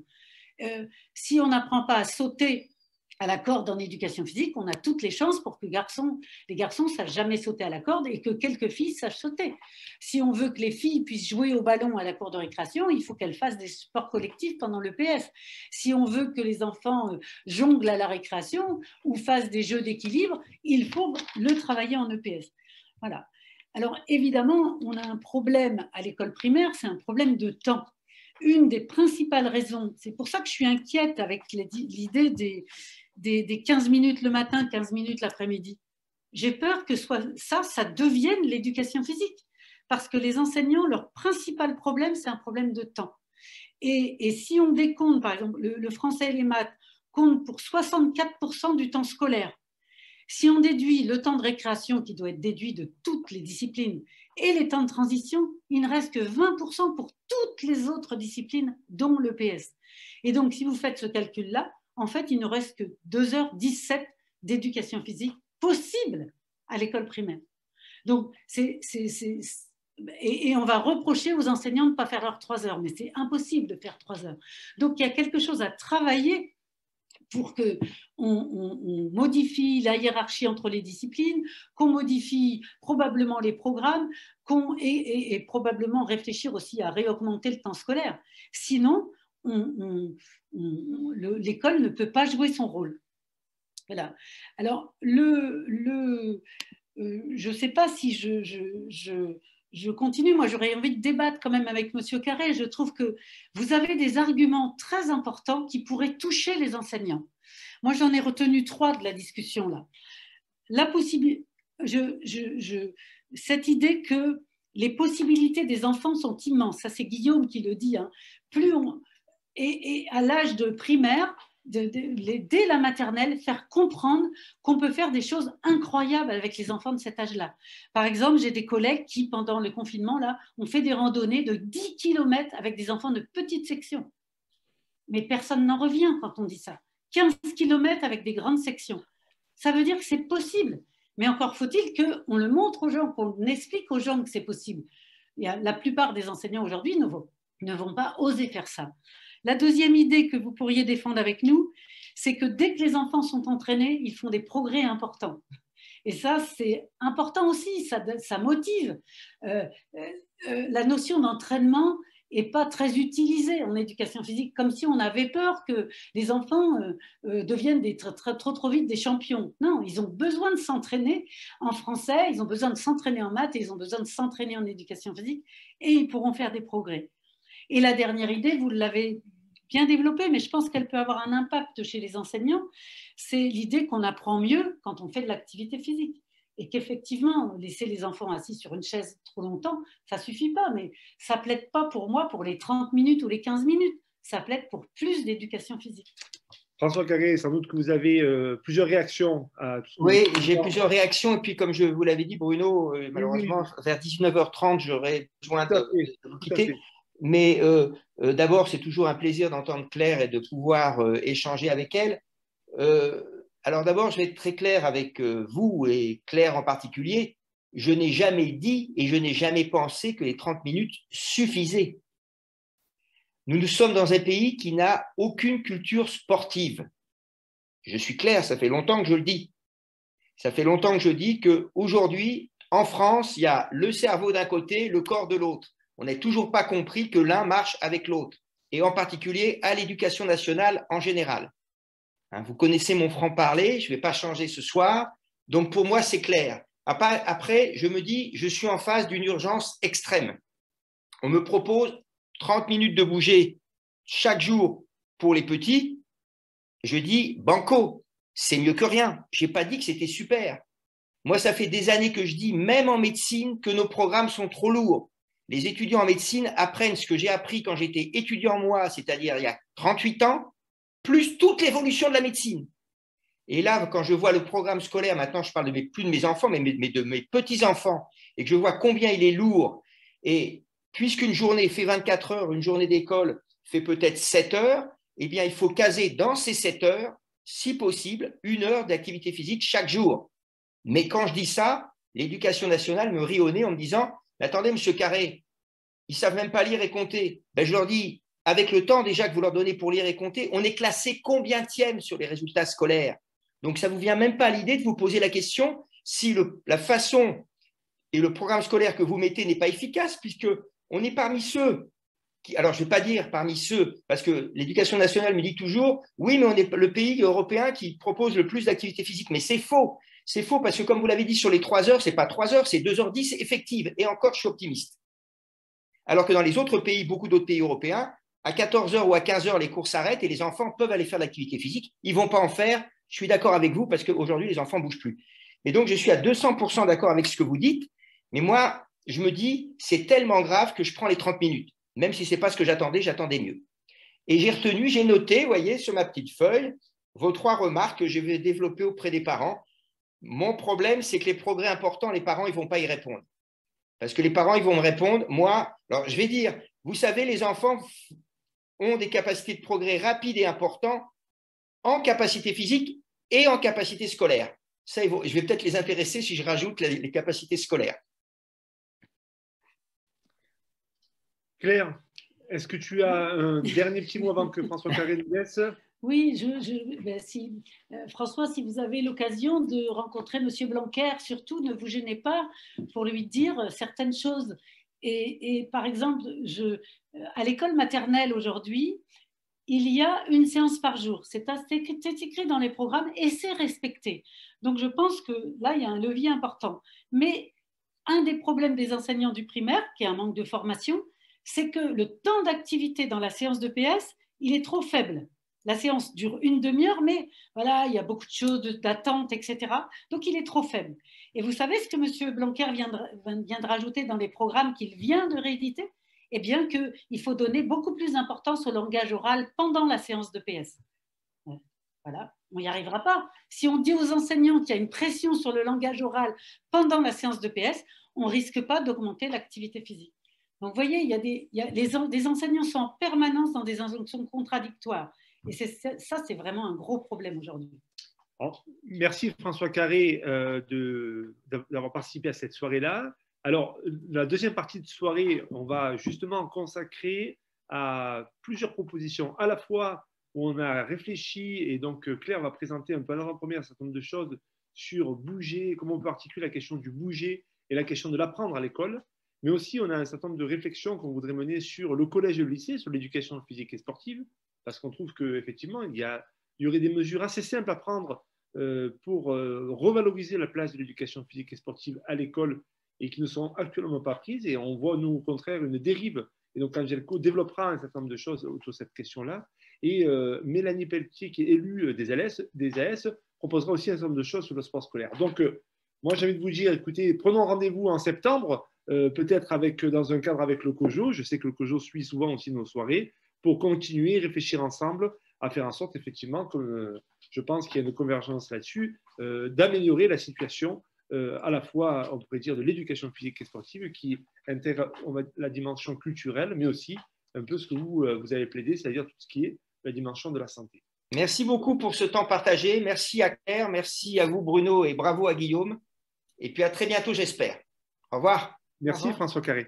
Si on n'apprend pas à sauter à la corde en éducation physique, on a toutes les chances pour que les garçons ne sachent jamais sauter à la corde et que quelques filles sachent sauter. Si on veut que les filles puissent jouer au ballon à la cour de récréation, il faut qu'elles fassent des sports collectifs pendant l'EPS. Si on veut que les enfants jonglent à la récréation ou fassent des jeux d'équilibre, il faut le travailler en EPS. Voilà. Alors évidemment, on a un problème à l'école primaire, c'est un problème de temps. Une des principales raisons, c'est pour ça que je suis inquiète avec l'idée des 15 minutes le matin, 15 minutes l'après-midi. J'ai peur que ça devienne l'éducation physique. Parce que les enseignants, leur principal problème, c'est un problème de temps. Et si on décompte, par exemple, le français et les maths comptent pour 64% du temps scolaire, si on déduit le temps de récréation qui doit être déduit de toutes les disciplines et les temps de transition, il ne reste que 20% pour toutes les autres disciplines, dont l'EPS. Et donc, si vous faites ce calcul-là, en fait, il ne reste que 2h17 d'éducation physique possible à l'école primaire. Donc, et on va reprocher aux enseignants de ne pas faire leurs 3 heures, mais c'est impossible de faire 3 heures. Donc, il y a quelque chose à travailler pour qu'on modifie la hiérarchie entre les disciplines, qu'on modifie probablement les programmes, et probablement réfléchir aussi à réaugmenter le temps scolaire. Sinon, l'école ne peut pas jouer son rôle. Voilà. Alors, je ne sais pas si je continue. Moi, j'aurais envie de débattre quand même avec M. Carré. Je trouve que vous avez des arguments très importants qui pourraient toucher les enseignants. Moi, j'en ai retenu 3 de la discussion là. La possibilité, cette idée que les possibilités des enfants sont immenses. Ça, c'est Guillaume qui le dit. Hein. Et à l'âge de primaire, dès la maternelle, faire comprendre qu'on peut faire des choses incroyables avec les enfants de cet âge-là. Par exemple, j'ai des collègues qui, pendant le confinement, là, ont fait des randonnées de 10 km avec des enfants de petite section. Mais personne n'en revient quand on dit ça. 15 km avec des grandes sections. Ça veut dire que c'est possible. Mais encore faut-il qu'on le montre aux gens, qu'on explique aux gens que c'est possible. La plupart des enseignants aujourd'hui ne vont pas oser faire ça. La deuxième idée que vous pourriez défendre avec nous, c'est que dès que les enfants sont entraînés, ils font des progrès importants. Et ça, c'est important aussi, ça motive. La notion d'entraînement n'est pas très utilisée en éducation physique, comme si on avait peur que les enfants deviennent trop vite des champions. Non, ils ont besoin de s'entraîner en français, ils ont besoin de s'entraîner en maths, et ils ont besoin de s'entraîner en éducation physique, et ils pourront faire des progrès. Et la dernière idée, vous l'avez bien développée, mais je pense qu'elle peut avoir un impact chez les enseignants, c'est l'idée qu'on apprend mieux quand on fait de l'activité physique. Et qu'effectivement, laisser les enfants assis sur une chaise trop longtemps, ça ne suffit pas, mais ça ne plaide pas pour moi pour les 30 minutes ou les 15 minutes, ça plaide pour plus d'éducation physique. François Carré, sans doute que vous avez plusieurs réactions à tout ça. Oui, j'ai plusieurs réactions. Et puis, comme je vous l'avais dit, Bruno, malheureusement, vers 19h30, j'aurai besoin de vous quitter. Mais d'abord, c'est toujours un plaisir d'entendre Claire et de pouvoir échanger avec elle. Alors d'abord, je vais être très clair avec vous et Claire en particulier. Je n'ai jamais dit et je n'ai jamais pensé que les 30 minutes suffisaient. Nous sommes dans un pays qui n'a aucune culture sportive. Je suis clair, ça fait longtemps que je le dis. Ça fait longtemps que je dis qu'aujourd'hui, en France, il y a le cerveau d'un côté, le corps de l'autre. On n'a toujours pas compris que l'un marche avec l'autre, et en particulier à l'éducation nationale en général. Vous connaissez mon franc-parler, je ne vais pas changer ce soir. Donc pour moi, c'est clair. Après, je me dis, je suis en face d'une urgence extrême. On me propose 30 minutes de bouger chaque jour pour les petits. Je dis, banco, c'est mieux que rien. Je n'ai pas dit que c'était super. Moi, ça fait des années que je dis, même en médecine, que nos programmes sont trop lourds. Les étudiants en médecine apprennent ce que j'ai appris quand j'étais étudiant moi, c'est-à-dire il y a 38 ans, plus toute l'évolution de la médecine. Et là, quand je vois le programme scolaire, maintenant je parle plus de mes enfants, mais de mes petits-enfants, et que je vois combien il est lourd, et puisqu'une journée fait 24 heures, une journée d'école fait peut-être 7 heures, eh bien il faut caser dans ces 7 heures, si possible, 1 heure d'activité physique chaque jour. Mais quand je dis ça, l'Éducation nationale me rit au nez en me disant « Attendez, monsieur Carré, ils ne savent même pas lire et compter. » Je leur dis, avec le temps déjà que vous leur donnez pour lire et compter, on est classé combientième sur les résultats scolaires. Donc, ça ne vous vient même pas à l'idée de vous poser la question si la façon et le programme scolaire que vous mettez n'est pas efficace, puisqu'on est parmi ceux qui… Alors, je ne vais pas dire parmi ceux, parce que l'Éducation nationale me dit toujours « Oui, mais on est le pays européen qui propose le plus d'activité physique. » Mais c'est faux. C'est faux parce que, comme vous l'avez dit, sur les 3 heures, ce n'est pas 3 heures, c'est 2h10 effectives. Et encore, je suis optimiste. Alors que dans les autres pays, beaucoup d'autres pays européens, à 14h ou à 15h, les cours s'arrêtent et les enfants peuvent aller faire de l'activité physique. Ils ne vont pas en faire. Je suis d'accord avec vous parce qu'aujourd'hui, les enfants ne bougent plus. Et donc, je suis à 200% d'accord avec ce que vous dites. Mais moi, je me dis, c'est tellement grave que je prends les 30 minutes. Même si ce n'est pas ce que j'attendais mieux. Et j'ai retenu, j'ai noté, vous voyez, sur ma petite feuille, vos 3 remarques que je vais développer auprès des parents. Mon problème, c'est que les progrès importants, les parents, ils ne vont pas y répondre. Parce que les parents, ils vont me répondre, moi, alors je vais dire, vous savez, les enfants ont des capacités de progrès rapides et importants en capacité physique et en capacité scolaire. Ça, je vais peut-être les intéresser si je rajoute les capacités scolaires. Claire, est-ce que tu as un dernier petit mot avant que François Carré nous laisse? Oui, François, si vous avez l'occasion de rencontrer M. Blanquer, surtout ne vous gênez pas pour lui dire certaines choses. Et par exemple, à l'école maternelle aujourd'hui, il y a une séance par jour. C'est écrit dans les programmes et c'est respecté. Donc je pense que là, il y a un levier important. Mais un des problèmes des enseignants du primaire, qui est un manque de formation, c'est que le temps d'activité dans la séance de PS, il est trop faible. La séance dure une demi-heure, mais voilà, il y a beaucoup de choses, d'attente, etc. Donc, il est trop faible. Et vous savez ce que M. Blanquer vient de rajouter dans les programmes qu'il vient de rééditer? Eh bien, qu'il faut donner beaucoup plus d'importance au langage oral pendant la séance de PS. Voilà, on n'y arrivera pas. Si on dit aux enseignants qu'il y a une pression sur le langage oral pendant la séance de PS, on ne risque pas d'augmenter l'activité physique. Donc, vous voyez, des enseignants sont en permanence dans des injonctions contradictoires. Et ça, c'est vraiment un gros problème aujourd'hui. Merci François Carré d'avoir participé à cette soirée-là. Alors, la deuxième partie de soirée, on va justement consacrer à plusieurs propositions. À la fois, où on a réfléchi, et donc Claire va présenter un peu en avant-première un certain nombre de choses sur bouger, comment on peut articuler la question du bouger et la question de l'apprendre à l'école. Mais aussi, on a un certain nombre de réflexions qu'on voudrait mener sur le collège et le lycée, sur l'éducation physique et sportive, parce qu'on trouve qu'effectivement, il y aurait des mesures assez simples à prendre pour revaloriser la place de l'éducation physique et sportive à l'école et qui ne sont actuellement pas prises. Et on voit, nous, au contraire, une dérive. Et donc, Angelico développera un certain nombre de choses autour de cette question-là. Et Mélanie Pelletier, qui est élue des AS, proposera aussi un certain nombre de choses sur le sport scolaire. Donc, moi, j'ai envie de vous dire, écoutez, prenons rendez-vous en septembre, peut-être dans un cadre avec le COJO. Je sais que le COJO suit souvent aussi nos soirées, pour continuer, réfléchir ensemble, à faire en sorte, effectivement, comme je pense qu'il y a une convergence là-dessus, d'améliorer la situation à la fois, on pourrait dire, de l'éducation physique et sportive qui intègre la dimension culturelle, mais aussi un peu ce que vous avez plaidé, c'est-à-dire tout ce qui est la dimension de la santé. Merci beaucoup pour ce temps partagé. Merci à Claire, merci à vous Bruno et bravo à Guillaume. Et puis à très bientôt, j'espère. Au revoir. Merci Au revoir. François Carré.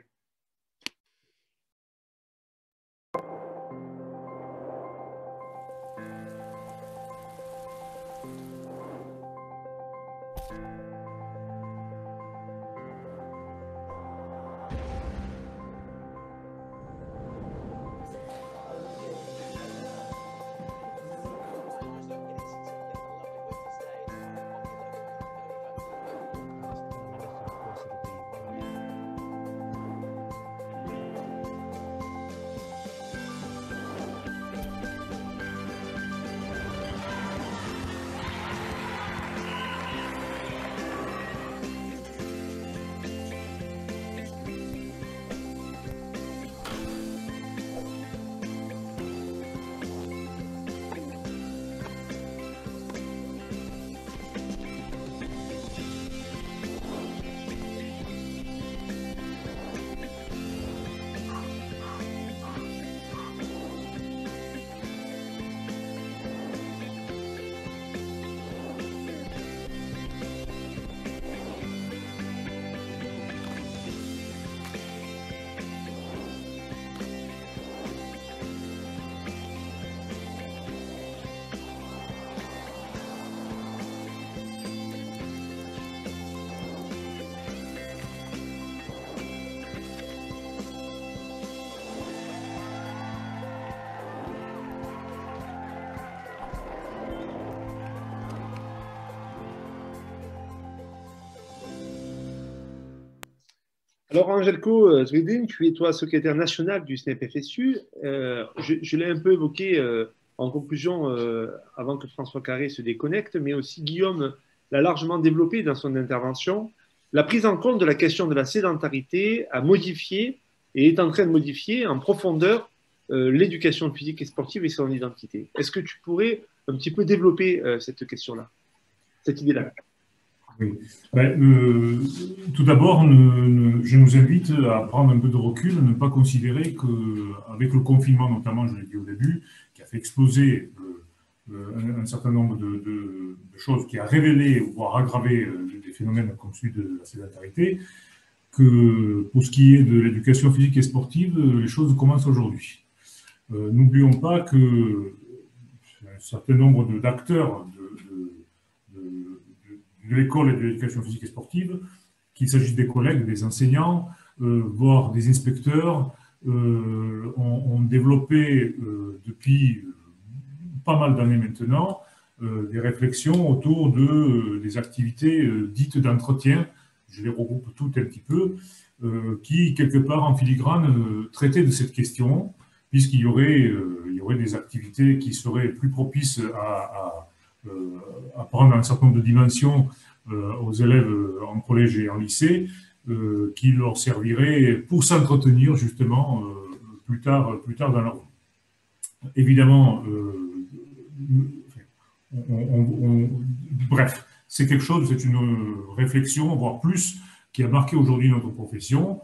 Alors, Angelko Zwiedin, tu es toi secrétaire national du SNEP-FSU. Je l'ai un peu évoqué en conclusion avant que François Carré se déconnecte, mais aussi Guillaume l'a largement développé dans son intervention. La prise en compte de la question de la sédentarité a modifié et est en train de modifier en profondeur l'éducation physique et sportive et son identité. Est-ce que tu pourrais un petit peu développer cette question-là, cette idée-là? Oui. Tout d'abord, je nous invite à prendre un peu de recul, à ne pas considérer qu'avec le confinement, notamment, je l'ai dit au début, qui a fait exploser un certain nombre de choses, qui a révélé, voire aggravé des phénomènes comme celui de la sédentarité, que pour ce qui est de l'éducation physique et sportive, les choses commencent aujourd'hui. N'oublions pas que un certain nombre d'acteurs de l'école et de l'éducation physique et sportive, qu'il s'agisse des collègues, des enseignants, voire des inspecteurs, ont développé depuis pas mal d'années maintenant des réflexions autour des activités dites d'entretien, je les regroupe toutes un petit peu, qui, quelque part en filigrane, traitaient de cette question, puisqu'il y aurait des activités qui seraient plus propices à prendre un certain nombre de dimensions aux élèves en collège et en lycée, qui leur serviraient pour s'entretenir justement plus tard dans leur vie. Évidemment, bref, c'est quelque chose, c'est une réflexion, voire plus, qui a marqué aujourd'hui notre profession,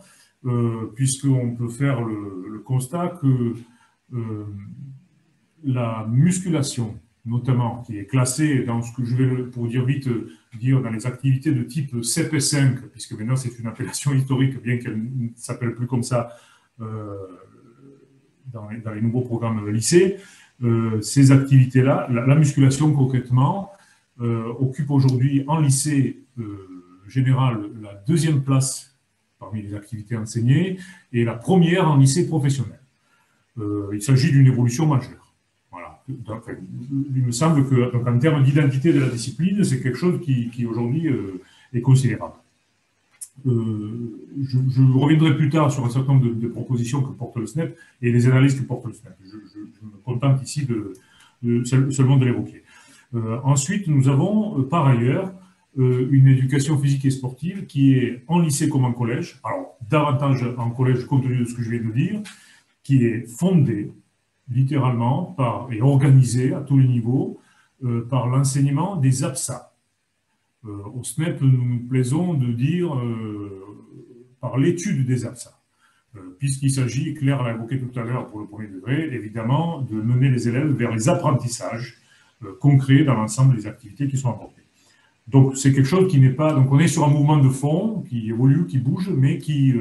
puisqu'on peut faire le constat que la musculation, notamment, qui est classée dans ce que je vais, pour dire vite, dire dans les activités de type CP5, puisque maintenant c'est une appellation historique, bien qu'elle ne s'appelle plus comme ça dans les nouveaux programmes lycée, ces activités-là, la musculation concrètement, occupe aujourd'hui en lycée général la deuxième place parmi les activités enseignées et la première en lycée professionnel. Il s'agit d'une évolution majeure. Voilà. Donc, il me semble que, donc, en termes d'identité de la discipline, c'est quelque chose qui aujourd'hui est considérable. Je reviendrai plus tard sur un certain nombre de propositions que porte le SNEP et les analyses que porte le SNEP. Je me contente ici seulement de l'évoquer. Ensuite, nous avons par ailleurs une éducation physique et sportive qui est en lycée comme en collège, alors davantage en collège compte tenu de ce que je viens de dire, qui est fondée littéralement et organisée à tous les niveaux par l'enseignement des APSA. Au SNEP, nous nous plaisons de dire par l'étude des APSA, puisqu'il s'agit, Claire l'a évoqué tout à l'heure pour le premier degré, évidemment, de mener les élèves vers les apprentissages concrets dans l'ensemble des activités qui sont apportées. Donc, c'est quelque chose qui n'est pas... Donc, on est sur un mouvement de fond qui évolue, qui bouge, mais qui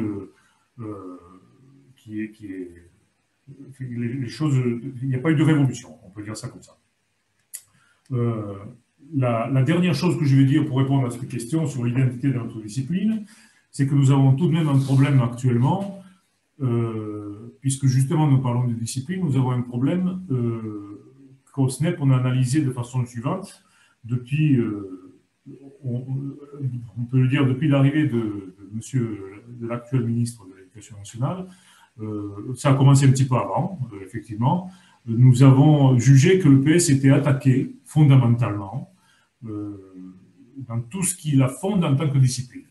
est... Les choses... Il n'y a pas eu de révolution, on peut dire ça comme ça. La dernière chose que je vais dire pour répondre à cette question sur l'identité de notre discipline, c'est que nous avons tout de même un problème actuellement, puisque justement nous parlons de discipline, nous avons un problème qu'au SNEP on a analysé de façon suivante, depuis, on peut le dire, depuis l'arrivée de l'actuel ministre de l'Éducation nationale. Ça a commencé un petit peu avant, effectivement. Nous avons jugé que le PS était attaqué fondamentalement dans tout ce qui la fonde en tant que discipline.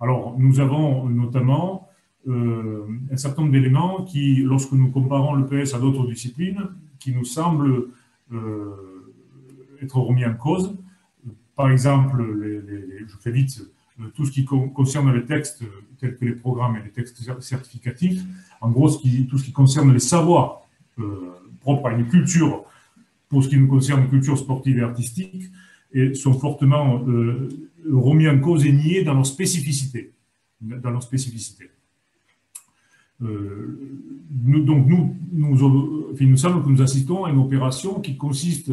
Alors, nous avons notamment un certain nombre d'éléments qui, lorsque nous comparons le PS à d'autres disciplines, qui nous semblent être remis en cause. Par exemple, je fais vite, tout ce qui concerne les textes tels que les programmes et les textes certificatifs, en gros, tout ce qui concerne les savoirs propres à une culture, pour ce qui nous concerne, culture sportive et artistique, et sont fortement remis en cause et niés dans leur spécificité. Donc, il nous semble que nous assistons à une opération qui consiste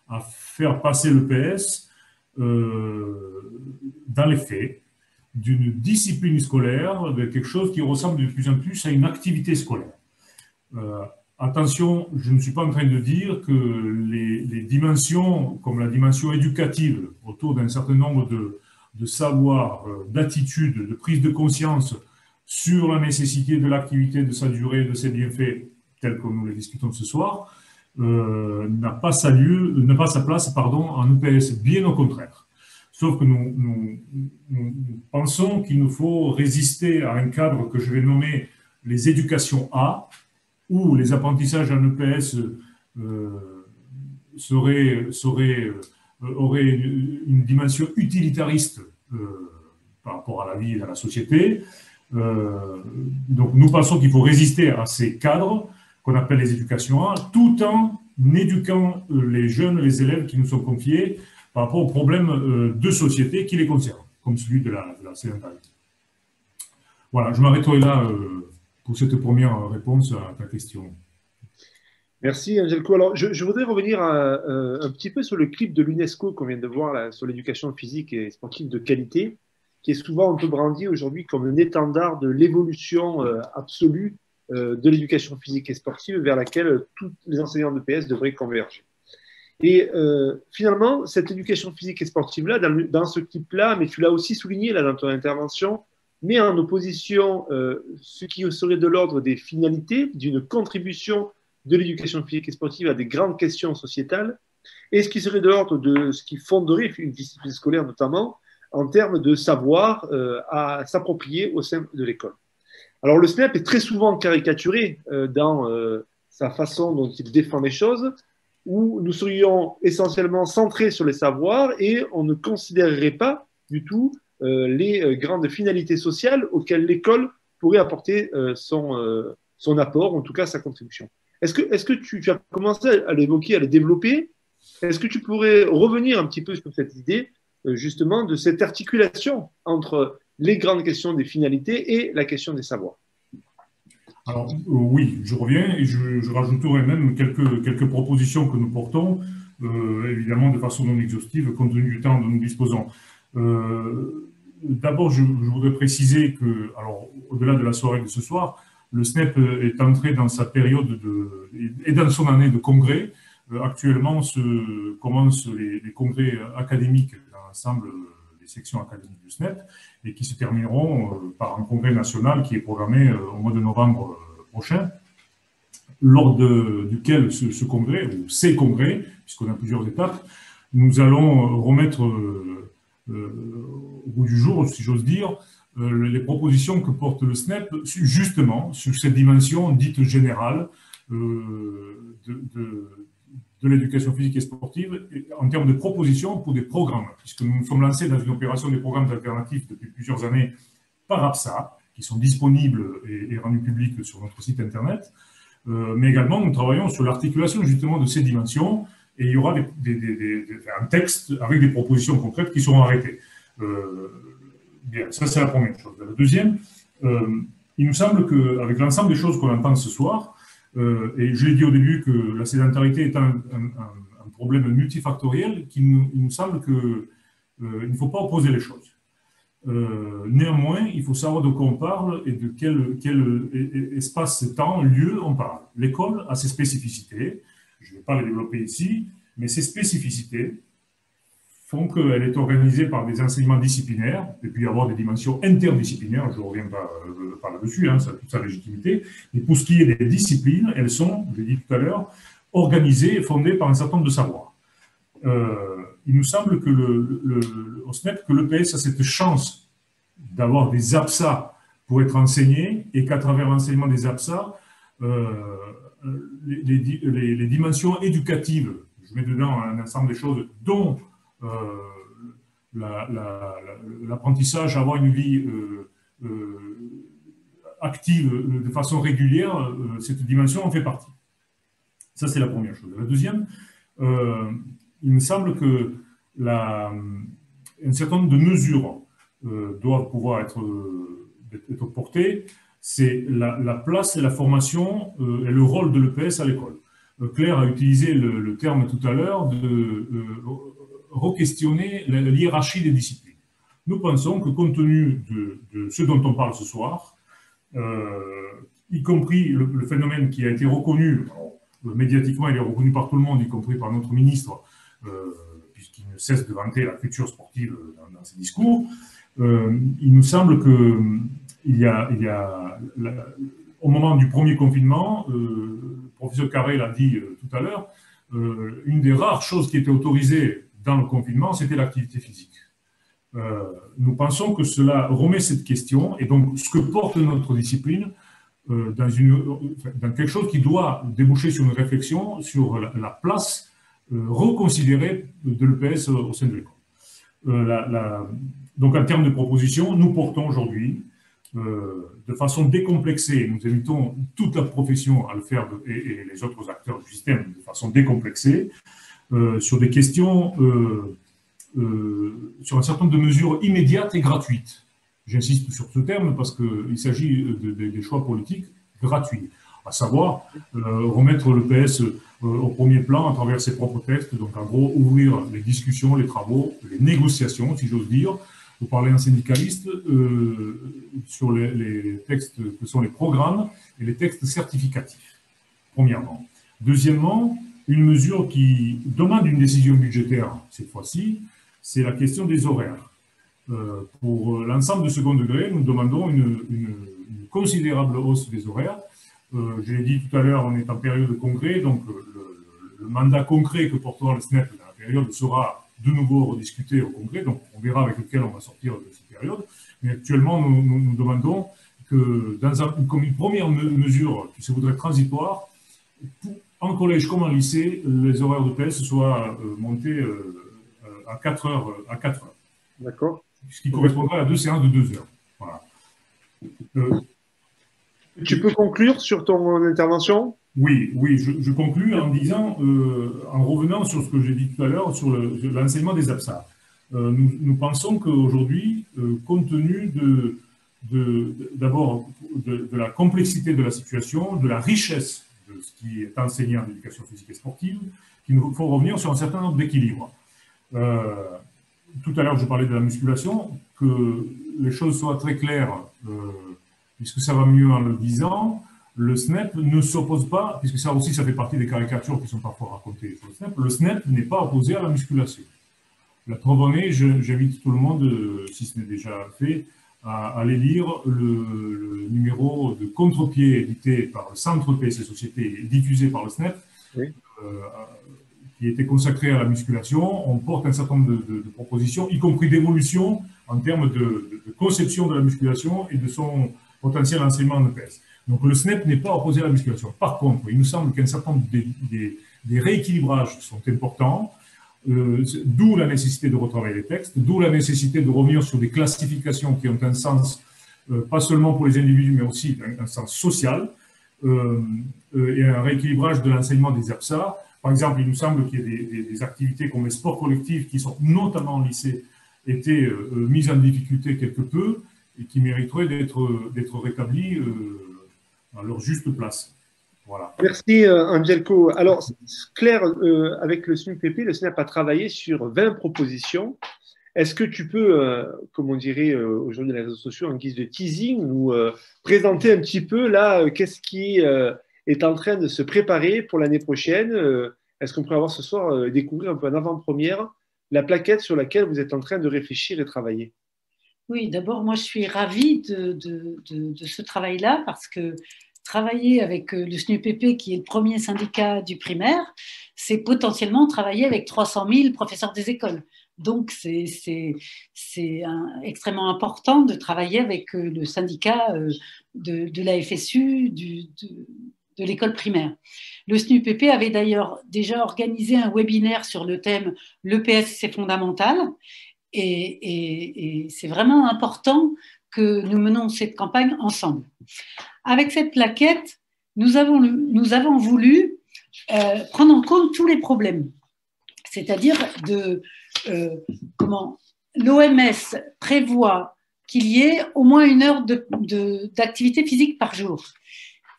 à faire passer le PS dans les faits d'une discipline scolaire, de quelque chose qui ressemble de plus en plus à une activité scolaire. Attention, je ne suis pas en train de dire que les dimensions, comme la dimension éducative, autour d'un certain nombre de savoirs, d'attitudes, de prise de conscience, sur la nécessité de l'activité, de sa durée, de ses bienfaits, tels que nous les discutons ce soir, n'a pas sa place en EPS, bien au contraire. Sauf que nous pensons qu'il nous faut résister à un cadre que je vais nommer les éducations A, où les apprentissages en EPS auraient une dimension utilitariste par rapport à la vie et à la société. Donc nous pensons qu'il faut résister à ces cadres qu'on appelle les éducations A, tout en éduquant les jeunes, les élèves qui nous sont confiés par rapport aux problèmes de société qui les concernent, comme celui de la sédentarité. Voilà, je m'arrêterai là pour cette première réponse à ta question. Merci, Angelco. Alors, je voudrais revenir un petit peu sur le clip de l'UNESCO qu'on vient de voir là, sur l'éducation physique et sportive de qualité, qui est souvent un peu brandi aujourd'hui comme un étendard de l'évolution absolue de l'éducation physique et sportive vers laquelle tous les enseignants de PS devraient converger. Et finalement, cette éducation physique et sportive-là, dans ce clip-là, mais tu l'as aussi souligné là, dans ton intervention, met en opposition ce qui serait de l'ordre des finalités, d'une contribution de l'éducation physique et sportive à des grandes questions sociétales, et ce qui serait de l'ordre de ce qui fonderait une discipline scolaire notamment, en termes de savoir à s'approprier au sein de l'école. Alors le SNEP est très souvent caricaturé dans sa façon dont il défend les choses, où nous serions essentiellement centrés sur les savoirs et on ne considérerait pas du tout les grandes finalités sociales auxquelles l'école pourrait apporter son apport, ou en tout cas sa contribution. Est-ce que tu as commencé à l'évoquer, à le développer? Est-ce que tu pourrais revenir un petit peu sur cette idée, justement, de cette articulation entre les grandes questions des finalités et la question des savoirs? Alors, oui, je reviens et je rajouterai même quelques propositions que nous portons, évidemment de façon non exhaustive, compte tenu du temps dont nous disposons. D'abord, je voudrais préciser que, alors, au-delà de la soirée de ce soir, le SNEP est entré dans sa période et dans son année de congrès. Actuellement, commencent les congrès académiques dans l'ensemble des sections académiques du SNEP et qui se termineront par un congrès national qui est programmé au mois de novembre prochain, lors duquel ce congrès, ou ces congrès, puisqu'on a plusieurs étapes, nous allons remettre au bout du jour, si j'ose dire, les propositions que porte le SNEP justement sur cette dimension dite générale de l'éducation physique et sportive en termes de propositions pour des programmes, puisque nous nous sommes lancés dans une opération des programmes alternatifs depuis plusieurs années par APSA, qui sont disponibles et rendus publics sur notre site internet, mais également nous travaillons sur l'articulation justement de ces dimensions et il y aura un texte avec des propositions concrètes qui seront arrêtées. Bien, ça c'est la première chose. La deuxième, il nous semble qu'avec l'ensemble des choses qu'on entend ce soir, et je l'ai dit au début que la sédentarité est un problème multifactoriel, il nous semble qu'il ne faut pas opposer les choses. Néanmoins, il faut savoir de quoi on parle et de quel espace-temps, lieu on parle. L'école a ses spécificités, je ne vais pas les développer ici, mais ces spécificités font qu'elle est organisée par des enseignements disciplinaires, et puis avoir des dimensions interdisciplinaires, je ne reviens pas là-dessus, ça a toute sa légitimité, mais pour ce qui est des disciplines, elles sont, je l'ai dit tout à l'heure, organisées et fondées par un certain nombre de savoirs. Il nous semble que au SNEP, que l'EPS a cette chance d'avoir des APSA pour être enseigné, et qu'à travers l'enseignement des APSA, les dimensions éducatives, je mets dedans un ensemble des choses, dont l'apprentissage, avoir une vie active de façon régulière, cette dimension en fait partie. Ça, c'est la première chose. La deuxième, il me semble que un certain nombre de mesures doivent pouvoir être portées. C'est la place et la formation et le rôle de l'EPS à l'école. Claire a utilisé le terme tout à l'heure de re-questionner la hiérarchie des disciplines. Nous pensons que compte tenu de ce dont on parle ce soir, y compris le phénomène qui a été reconnu, médiatiquement il est reconnu par tout le monde, y compris par notre ministre, puisqu'il ne cesse de vanter la culture sportive dans ses discours, il nous semble que au moment du premier confinement, le professeur Carré l'a dit tout à l'heure, une des rares choses qui était autorisée dans le confinement, c'était l'activité physique. Nous pensons que cela remet cette question, et donc ce que porte notre discipline dans quelque chose qui doit déboucher sur une réflexion sur la place reconsidérée de l'EPS au sein de l'école. Donc en termes de propositions, nous portons aujourd'hui de façon décomplexée, nous invitons toute la profession à le faire et les autres acteurs du système de façon décomplexée sur des questions, sur un certain nombre de mesures immédiates et gratuites. J'insiste sur ce terme parce qu'il s'agit des choix politiques gratuits, à savoir remettre l'EPS au premier plan à travers ses propres textes, donc en gros ouvrir les discussions, les travaux, les négociations, si j'ose dire. Vous parlez en syndicaliste sur les textes que sont les programmes et les textes certificatifs, premièrement. Deuxièmement, une mesure qui demande une décision budgétaire cette fois-ci, c'est la question des horaires. Pour l'ensemble de second degré, nous demandons une considérable hausse des horaires. Je l'ai dit tout à l'heure, on est en période de congrès, donc le mandat concret que portera le SNEP dans la période sera de nouveau rediscuté au congrès, donc on verra avec lequel on va sortir de cette période. Mais actuellement, nous demandons que, comme une première mesure qui se voudrait transitoire, en collège comme en lycée, les horaires de PS soient montés à 4 heures. D'accord. Ce qui correspondrait à 2 séances de 2 heures. Voilà. Tu peux conclure sur ton intervention? Oui, je conclus en disant, en revenant sur ce que j'ai dit tout à l'heure, sur l'enseignement des APSA. Nous pensons qu'aujourd'hui, compte tenu d'abord de la complexité de la situation, de la richesse de ce qui est enseigné en éducation physique et sportive, qu'il nous faut revenir sur un certain nombre d'équilibres. Tout à l'heure, je parlais de la musculation, que les choses soient très claires, puisque ça va mieux en le disant. Le SNEP ne s'oppose pas, puisque ça aussi, ça fait partie des caricatures qui sont parfois racontées sur le SNEP, le SNEP n'est pas opposé à la musculation. La preuve en est, j'invite tout le monde, si ce n'est déjà fait, à aller lire le numéro de contre-pied édité par le Centre PS et Société et diffusé par le SNEP, oui. Qui était consacré à la musculation. On porte un certain nombre de propositions, y compris d'évolution en termes de conception de la musculation et de son potentiel enseignement en EPS. Donc le SNEP n'est pas opposé à la musculation. Par contre, il nous semble qu'un certain nombre des rééquilibrages sont importants, d'où la nécessité de retravailler les textes, d'où la nécessité de revenir sur des classifications qui ont un sens, pas seulement pour les individus, mais aussi un sens social, et un rééquilibrage de l'enseignement des APSA. Par exemple, il nous semble qu'il y a des activités comme les sports collectifs, qui sont notamment en lycée, étaient mises en difficulté quelque peu, et qui mériteraient d'être rétablies à leur juste place. Voilà. Merci Angelco. Alors Claire, avec le SNUPP, le SNEP a travaillé sur 20 propositions. Est-ce que tu peux, comme on dirait aujourd'hui dans les réseaux sociaux, en guise de teasing, nous présenter un petit peu là, qu'est-ce qui est en train de se préparer pour l'année prochaine? Est-ce qu'on pourrait avoir ce soir, découvrir un peu en avant-première la plaquette sur laquelle vous êtes en train de réfléchir et travailler? Oui, d'abord, moi, je suis ravie de ce travail-là parce que travailler avec le SNUPP, qui est le premier syndicat du primaire, c'est potentiellement travailler avec 300 000 professeurs des écoles. Donc, c'est extrêmement important de travailler avec le syndicat de la FSU, de l'école primaire. Le SNUPP avait d'ailleurs déjà organisé un webinaire sur le thème « L'EPS, c'est fondamental ». Et c'est vraiment important que nous menons cette campagne ensemble. Avec cette plaquette, nous avons voulu prendre en compte tous les problèmes. C'est-à-dire comment l'OMS prévoit qu'il y ait au moins 1 heure d'activité physique par jour.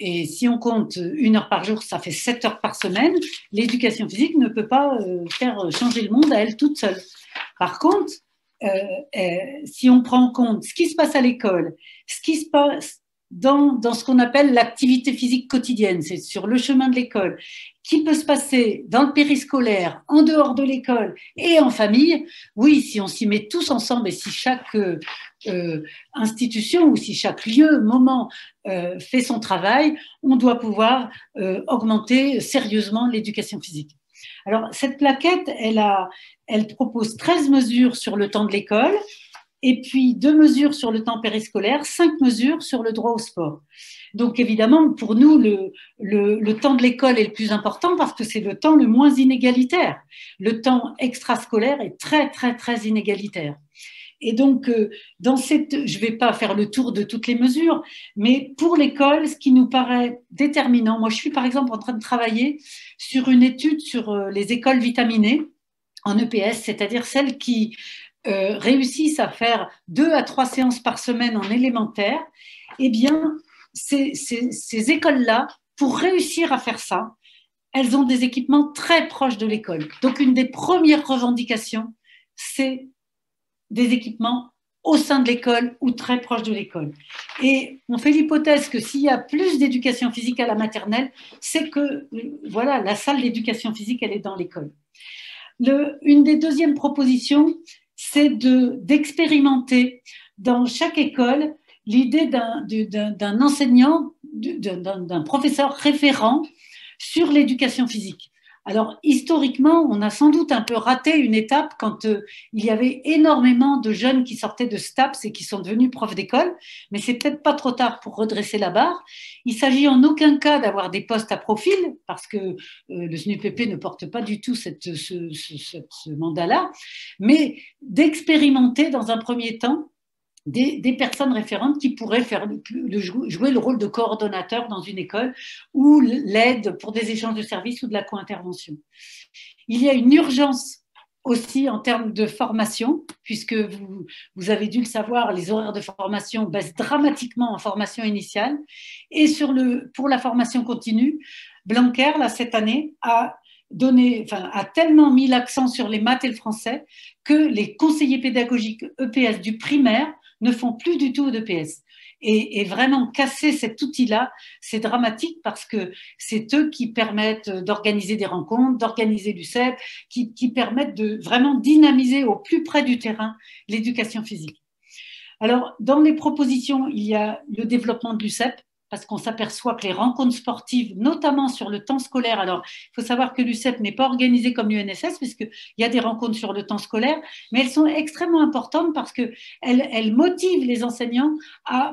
Et si on compte 1 heure par jour, ça fait 7 heures par semaine. L'éducation physique ne peut pas faire changer le monde à elle toute seule. Par contre, si on prend en compte ce qui se passe à l'école, ce qui se passe dans ce qu'on appelle l'activité physique quotidienne, c'est sur le chemin de l'école, qui peut se passer dans le périscolaire, en dehors de l'école et en famille, oui, si on s'y met tous ensemble et si chaque institution ou si chaque lieu, moment fait son travail, on doit pouvoir augmenter sérieusement l'éducation physique. Alors, cette plaquette, elle propose 13 mesures sur le temps de l'école, et puis 2 mesures sur le temps périscolaire, 5 mesures sur le droit au sport. Donc évidemment, pour nous, le temps de l'école est le plus important parce que c'est le temps le moins inégalitaire. Le temps extrascolaire est très, très, très inégalitaire. Et donc, je ne vais pas faire le tour de toutes les mesures, mais pour l'école, ce qui nous paraît déterminant, moi je suis par exemple en train de travailler sur une étude sur les écoles vitaminées en EPS, c'est-à-dire celles qui réussissent à faire 2 à 3 séances par semaine en élémentaire. Eh bien, ces écoles-là, pour réussir à faire ça, elles ont des équipements très proches de l'école. Donc, une des premières revendications, c'est des équipements au sein de l'école ou très proches de l'école. Et on fait l'hypothèse que s'il y a plus d'éducation physique à la maternelle, c'est que voilà, la salle d'éducation physique, elle est dans l'école. Une des deuxièmes propositions, c'est d'expérimenter dans chaque école l'idée d'un enseignant, d'un professeur référent sur l'éducation physique. Alors, historiquement, on a sans doute un peu raté une étape quand il y avait énormément de jeunes qui sortaient de STAPS et qui sont devenus profs d'école, mais c'est peut-être pas trop tard pour redresser la barre. Il s'agit en aucun cas d'avoir des postes à profil, parce que le SNUPP ne porte pas du tout ce mandat-là, mais d'expérimenter dans un premier temps des personnes référentes qui pourraient jouer le rôle de coordonnateur dans une école ou l'aide pour des échanges de services ou de la co-intervention. Il y a une urgence aussi en termes de formation, puisque vous avez dû le savoir, les horaires de formation baissent dramatiquement en formation initiale. Et pour la formation continue, Blanquer, là, cette année, a tellement mis l'accent sur les maths et le français que les conseillers pédagogiques EPS du primaire ne font plus du tout d'EPS. Et vraiment casser cet outil-là, c'est dramatique parce que c'est eux qui permettent d'organiser des rencontres, d'organiser l'UCEP, qui permettent de vraiment dynamiser au plus près du terrain l'éducation physique. Alors, dans les propositions, il y a le développement de l'UCEP, parce qu'on s'aperçoit que les rencontres sportives, notamment sur le temps scolaire, alors il faut savoir que l'UCEP n'est pas organisée comme l'UNSS, puisqu'il y a des rencontres sur le temps scolaire, mais elles sont extrêmement importantes parce qu'elles motivent les enseignants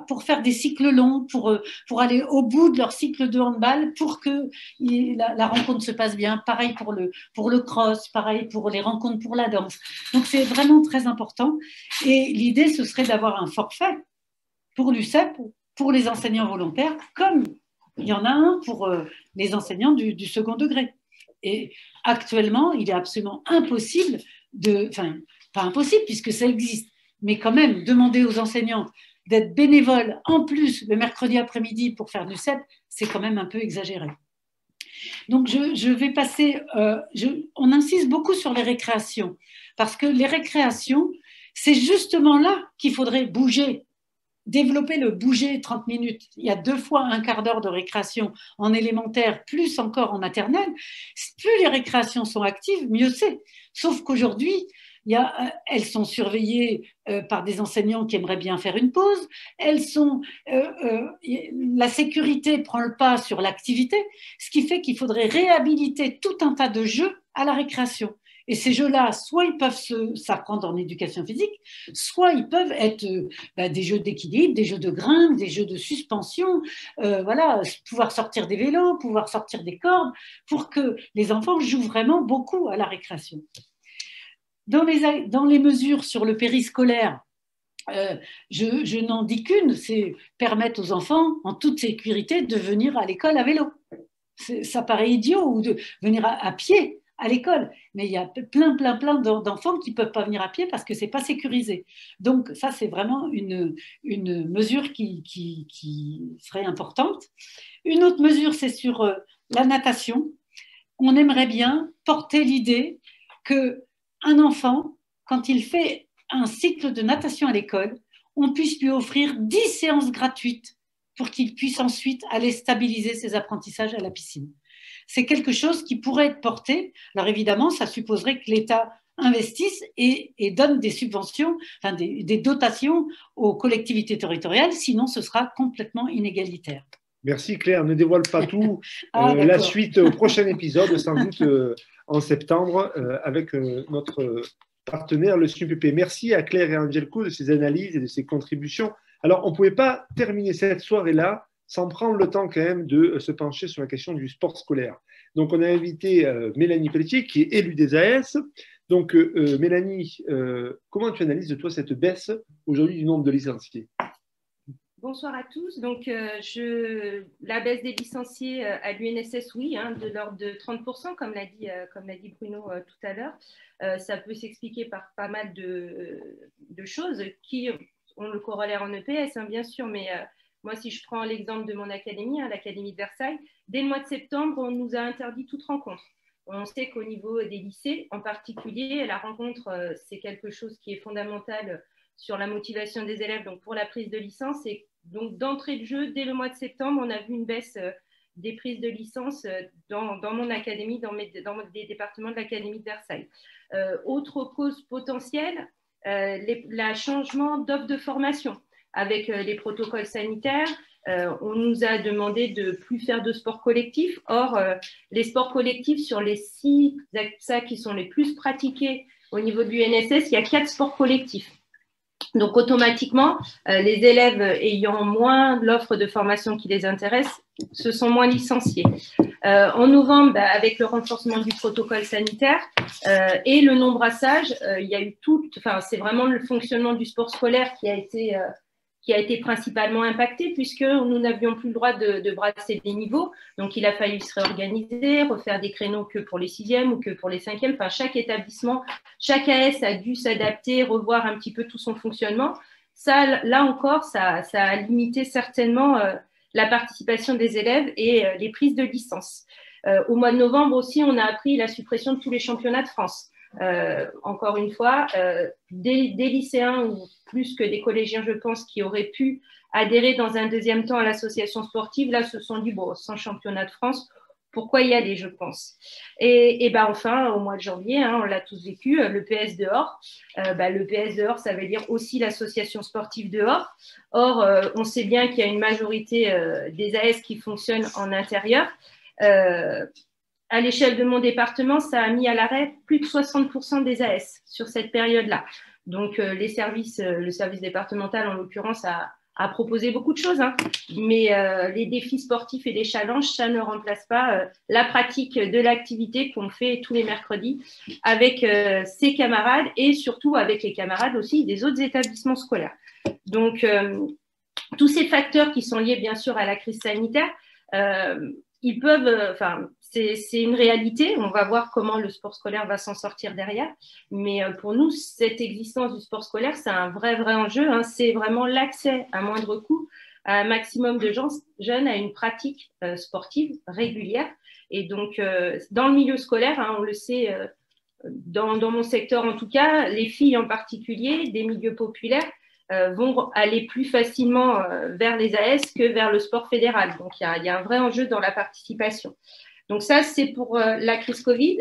pour faire des cycles longs, pour aller au bout de leur cycle de handball, pour que la rencontre se passe bien. Pareil pour le cross, pareil pour les rencontres pour la danse. Donc c'est vraiment très important. Et l'idée, ce serait d'avoir un forfait pour l'UCEP, pour les enseignants volontaires, comme il y en a un pour les enseignants du second degré. Et actuellement, il est absolument impossible pas impossible puisque ça existe, mais quand même, demander aux enseignants d'être bénévoles en plus le mercredi après-midi pour faire du CEP, c'est quand même un peu exagéré. Donc, je vais passer, on insiste beaucoup sur les récréations, parce que les récréations, c'est justement là qu'il faudrait bouger. Développer le bouger 30 minutes. Il y a 2 fois un quart d'heure de récréation en élémentaire, plus encore en maternelle. Plus les récréations sont actives, mieux c'est. Sauf qu'aujourd'hui, elles sont surveillées par des enseignants qui aimeraient bien faire une pause. La sécurité prend le pas sur l'activité, ce qui fait qu'il faudrait réhabiliter tout un tas de jeux à la récréation. Et ces jeux-là, soit ils peuvent s'apprendre en éducation physique, soit ils peuvent être des jeux d'équilibre, des jeux de grimpe, des jeux de suspension, pouvoir sortir des vélos, pouvoir sortir des cordes, pour que les enfants jouent vraiment beaucoup à la récréation. Dans les mesures sur le périscolaire, je n'en dis qu'une, c'est permettre aux enfants, en toute sécurité, de venir à l'école à vélo. Ça paraît idiot, ou de venir à pied à l'école, mais il y a plein d'enfants qui ne peuvent pas venir à pied parce que ce n'est pas sécurisé. Donc ça, c'est vraiment une mesure qui serait importante. Une autre mesure, c'est sur la natation. On aimerait bien porter l'idée qu'un enfant, quand il fait un cycle de natation à l'école, on puisse lui offrir 10 séances gratuites pour qu'il puisse ensuite aller stabiliser ses apprentissages à la piscine. C'est quelque chose qui pourrait être porté. Alors évidemment, ça supposerait que l'État investisse et donne des subventions, enfin des dotations aux collectivités territoriales, sinon ce sera complètement inégalitaire. Merci Claire, ne dévoile pas tout. La suite au prochain épisode, sans doute en septembre, avec notre partenaire, le SNUPP. Merci à Claire et à Angelco de ces analyses et de ces contributions. Alors, on ne pouvait pas terminer cette soirée-là sans prendre le temps quand même de se pencher sur la question du sport scolaire. Donc, on a invité Mélanie Pelletier, qui est élue des AS. Donc, Mélanie, comment tu analyses de toi cette baisse aujourd'hui du nombre de licenciés? Bonsoir à tous. Donc, la baisse des licenciés à l'UNSS, oui, hein, de l'ordre de 30%, comme l'a dit Bruno tout à l'heure. Ça peut s'expliquer par pas mal de choses qui ont le corollaire en EPS, hein, bien sûr, mais moi, si je prends l'exemple de mon académie, hein, l'Académie de Versailles, dès le mois de septembre, on nous a interdit toute rencontre. On sait qu'au niveau des lycées, en particulier, la rencontre, c'est quelque chose qui est fondamental sur la motivation des élèves, donc pour la prise de licence. Et donc, d'entrée de jeu, dès le mois de septembre, on a vu une baisse des prises de licence dans mon académie, dans des départements de l'Académie de Versailles. Autre cause potentielle, le changement d'offre de formation. Avec les protocoles sanitaires, on nous a demandé de ne plus faire de sport collectif. Or, les sports collectifs, sur les 6 AXA qui sont les plus pratiqués au niveau de l'UNSS, il y a 4 sports collectifs. Donc, automatiquement, les élèves ayant moins l'offre de formation qui les intéresse se sont moins licenciés. En novembre, avec le renforcement du protocole sanitaire et le non-brassage, il y a eu c'est vraiment le fonctionnement du sport scolaire qui a été principalement impacté, puisque nous n'avions plus le droit de brasser des niveaux. Donc, il a fallu se réorganiser, refaire des créneaux que pour les 6e ou que pour les 5e. Enfin, chaque établissement, chaque AS a dû s'adapter, revoir un petit peu tout son fonctionnement. Ça, là encore, ça a limité certainement la participation des élèves et les prises de licence. Au mois de novembre aussi, on a appris la suppression de tous les championnats de France. Encore une fois, des lycéens ou plus que des collégiens, je pense, qui auraient pu adhérer dans un deuxième temps à l'association sportive, là, se sont dit, bon, sans championnat de France, pourquoi y aller, je pense. Et ben enfin, au mois de janvier, hein, on l'a tous vécu, le PS dehors. Le PS dehors, ça veut dire aussi l'association sportive dehors. Or, on sait bien qu'il y a une majorité des AS qui fonctionnent en intérieur. À l'échelle de mon département, ça a mis à l'arrêt plus de 60% des AS sur cette période-là. Donc, le service départemental, en l'occurrence, a proposé beaucoup de choses, hein. Mais les défis sportifs et les challenges, ça ne remplace pas la pratique de l'activité qu'on fait tous les mercredis avec ses camarades et surtout avec les camarades aussi des autres établissements scolaires. Donc, tous ces facteurs qui sont liés, bien sûr, à la crise sanitaire, ils peuvent, c'est une réalité. On va voir comment le sport scolaire va s'en sortir derrière. Mais pour nous, cette existence du sport scolaire, c'est un vrai enjeu, hein. C'est vraiment l'accès à moindre coût à un maximum de jeunes à une pratique sportive régulière. Et donc, dans le milieu scolaire, hein, on le sait, dans mon secteur en tout cas, les filles en particulier, des milieux populaires, vont aller plus facilement vers les AS que vers le sport fédéral. Donc, il y a un vrai enjeu dans la participation. Donc, ça, c'est pour la crise Covid.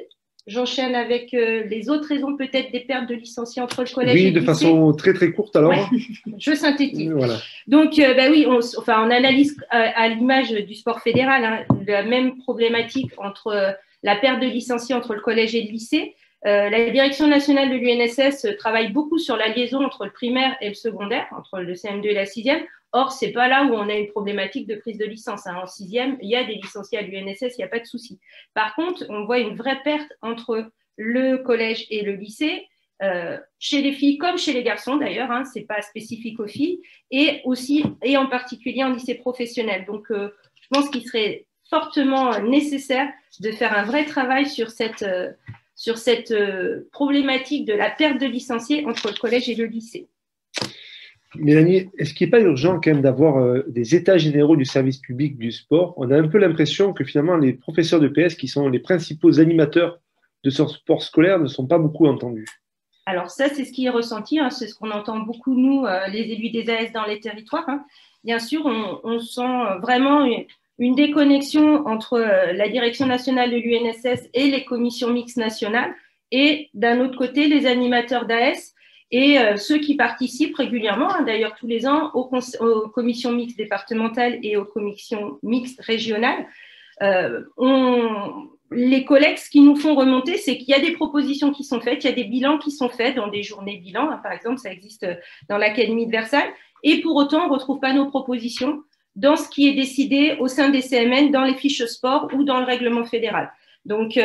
J'enchaîne avec les autres raisons peut-être des pertes de licenciés entre le collège et le lycée. Oui, de façon très courte alors. Ouais, je synthétise. Voilà. Donc, oui, on analyse à l'image du sport fédéral, hein, la même problématique entre la perte de licenciés entre le collège et le lycée. La direction nationale de l'UNSS travaille beaucoup sur la liaison entre le primaire et le secondaire, entre le CM2 et la 6e. Or, ce n'est pas là où on a une problématique de prise de licence, hein. En 6e, il y a des licenciés à l'UNSS, il n'y a pas de souci. Par contre, on voit une vraie perte entre le collège et le lycée, chez les filles comme chez les garçons d'ailleurs, hein, ce n'est pas spécifique aux filles, et en particulier en lycée professionnel. Donc, je pense qu'il serait fortement nécessaire de faire un vrai travail sur cette problématique de la perte de licenciés entre le collège et le lycée. Mélanie, est-ce qu'il n'est pas urgent quand même d'avoir des états généraux du service public du sport? On a un peu l'impression que finalement les professeurs de PS, qui sont les principaux animateurs de ce sport scolaire, ne sont pas beaucoup entendus. Alors ça, c'est ce qui est ressenti, hein, c'est ce qu'on entend beaucoup, nous, les élus des AS dans les territoires, hein. bien sûr, on sent vraiment une déconnexion entre la direction nationale de l'UNSS et les commissions mixtes nationales, et d'un autre côté, les animateurs d'AS et ceux qui participent régulièrement, hein, d'ailleurs tous les ans, aux commissions mixtes départementales et aux commissions mixtes régionales. Les collègues, ce qui nous font remonter, c'est qu'il y a des propositions qui sont faites, il y a des bilans qui sont faits dans des journées bilans, hein, par exemple, ça existe dans l'Académie de Versailles, et pour autant, on ne retrouve pas nos propositions dans ce qui est décidé au sein des CMN, dans les fiches sport ou dans le règlement fédéral. Donc,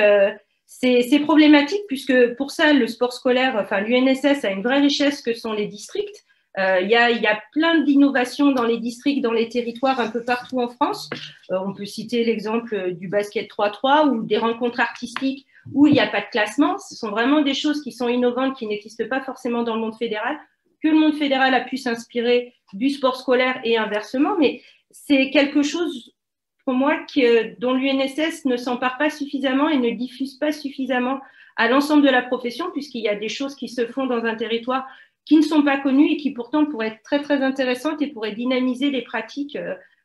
c'est problématique puisque pour ça, le sport scolaire, enfin l'UNSS a une vraie richesse que sont les districts. Il y a plein d'innovations dans les districts, dans les territoires, un peu partout en France. On peut citer l'exemple du basket 3-3 ou des rencontres artistiques où il n'y a pas de classement. Ce sont vraiment des choses qui sont innovantes, qui n'existent pas forcément dans le monde fédéral, que le monde fédéral a pu s'inspirer du sport scolaire et inversement. Mais c'est quelque chose, pour moi, dont l'UNSS ne s'empare pas suffisamment et ne diffuse pas suffisamment à l'ensemble de la profession, puisqu'il y a des choses qui se font dans un territoire qui ne sont pas connues et qui pourtant pourraient être très, très intéressantes et pourraient dynamiser les pratiques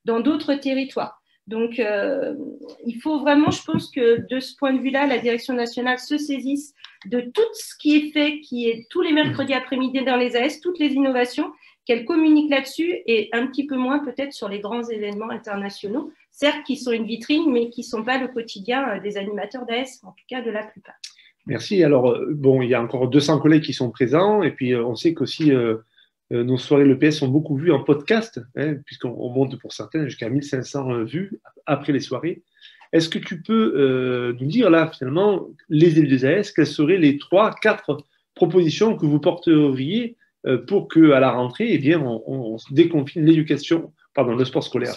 dans d'autres territoires. Donc, il faut vraiment, je pense que de ce point de vue-là, la direction nationale se saisisse de tout ce qui est fait, qui est tous les mercredis après-midi dans les AS, toutes les innovations, qu'elle communique là-dessus et un petit peu moins peut-être sur les grands événements internationaux, certes qui sont une vitrine, mais qui ne sont pas le quotidien des animateurs d'AS, en tout cas de la plupart. Merci. Alors, bon, il y a encore 200 collègues qui sont présents, et puis on sait qu'aussi nos soirées l'EPS sont beaucoup vues en podcast, hein, puisqu'on monte pour certaines jusqu'à 1500 vues après les soirées. Est-ce que tu peux nous dire là, finalement, les élus des AS, quelles seraient les 3-4 propositions que vous porteriez pour qu'à la rentrée, eh bien, on déconfine l'éducation, pardon, le sport scolaire.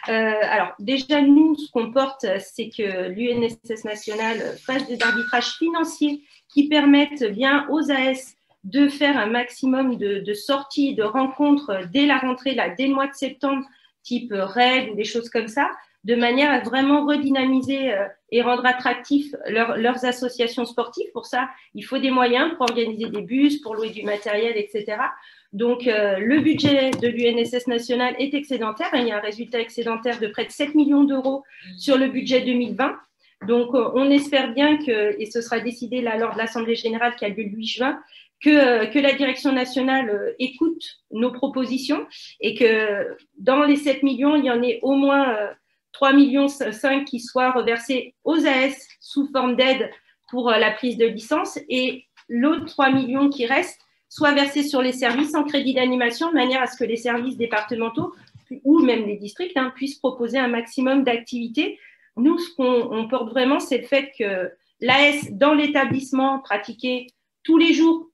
Alors, déjà, nous, ce qu'on porte, c'est que l'UNSS nationale fasse des arbitrages financiers qui permettent bien aux AS de faire un maximum de sorties, de rencontres dès la rentrée, là, dès le mois de septembre, type RAID ou des choses comme ça, de manière à vraiment redynamiser et rendre attractifs leurs associations sportives. Pour ça, il faut des moyens pour organiser des bus, pour louer du matériel, etc. Donc, le budget de l'UNSS nationale est excédentaire. Il y a un résultat excédentaire de près de 7 millions d'euros sur le budget 2020. Donc, on espère bien que, et ce sera décidé là lors de l'Assemblée générale qui a lieu le 8 juin, que la direction nationale écoute nos propositions et que dans les 7 millions, il y en ait au moins 3,5 millions qui soient reversés aux AS sous forme d'aide pour la prise de licence et l'autre 3 millions qui restent soit versés sur les services en crédit d'animation de manière à ce que les services départementaux ou même les districts puissent proposer un maximum d'activités. Nous, ce qu'on porte vraiment, c'est le fait que l'AS dans l'établissement pratiquer tous les jours,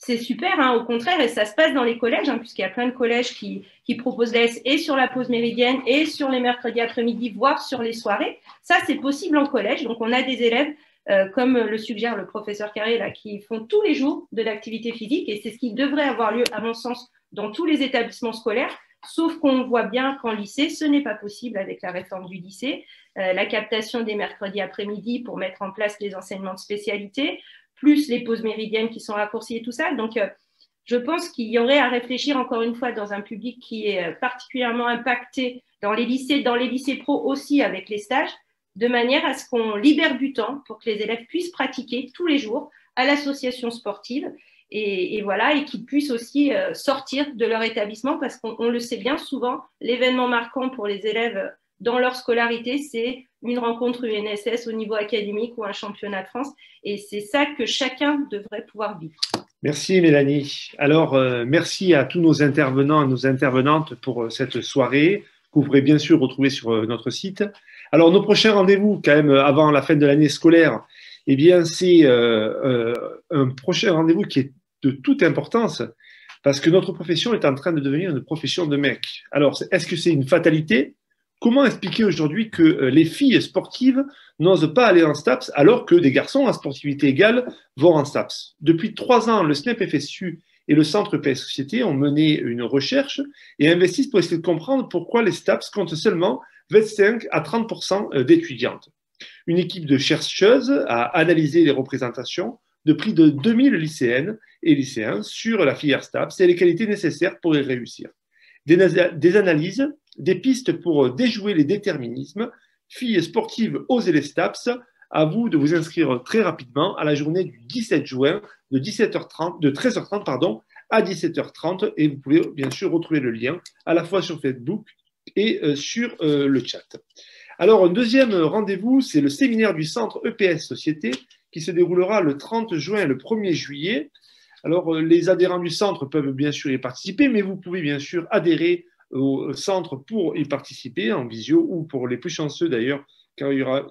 c'est super, au contraire, et ça se passe dans les collèges, puisqu'il y a plein de collèges qui proposent l'AS et sur la pause méridienne et sur les mercredis après-midi, voire sur les soirées. Ça, c'est possible en collège. Donc, on a des élèves, comme le suggère le professeur Carré, là, qui font tous les jours de l'activité physique, et c'est ce qui devrait avoir lieu, à mon sens, dans tous les établissements scolaires, sauf qu'on voit bien qu'en lycée, ce n'est pas possible avec la réforme du lycée, la captation des mercredis après-midi pour mettre en place les enseignements de spécialité, plus les pauses méridiennes qui sont raccourcies et tout ça. Donc, je pense qu'il y aurait à réfléchir encore une fois dans un public qui est particulièrement impacté dans les lycées pro aussi avec les stages, de manière à ce qu'on libère du temps pour que les élèves puissent pratiquer tous les jours à l'association sportive et voilà, et qu'ils puissent aussi sortir de leur établissement parce qu'on le sait bien souvent, l'événement marquant pour les élèves dans leur scolarité, c'est une rencontre UNSS au niveau académique ou un championnat de France. Et c'est ça que chacun devrait pouvoir vivre. Merci Mélanie. Alors, merci à tous nos intervenants et nos intervenantes pour cette soirée que vous pourrez bien sûr retrouver sur notre site. Alors, nos prochains rendez-vous, quand même, avant la fin de l'année scolaire, eh bien, c'est un prochain rendez-vous qui est de toute importance parce que notre profession est en train de devenir une profession de mecs. Alors, est-ce que c'est une fatalité ? Comment expliquer aujourd'hui que les filles sportives n'osent pas aller en STAPS alors que des garçons à sportivité égale vont en STAPS? Depuis 3 ans, le SNEP FSU et le Centre PS Société ont mené une recherche et investissent pour essayer de comprendre pourquoi les STAPS comptent seulement 25 à 30% d'étudiantes. Une équipe de chercheuses a analysé les représentations de près de 2000 lycéennes et lycéens sur la filière STAPS et les qualités nécessaires pour y réussir. des analyses, des pistes pour déjouer les déterminismes. Filles sportives, osez les STAPS. À vous de vous inscrire très rapidement à la journée du 17 juin de 13h30 à 17h30 et vous pouvez bien sûr retrouver le lien à la fois sur Facebook et sur le chat. Alors un deuxième rendez-vous, c'est le séminaire du centre EPS Société qui se déroulera le 30 juin et le 1er juillet. Alors les adhérents du centre peuvent bien sûr y participer, mais vous pouvez bien sûr adhérer au centre pour y participer en visio ou pour les plus chanceux d'ailleurs, car il y aura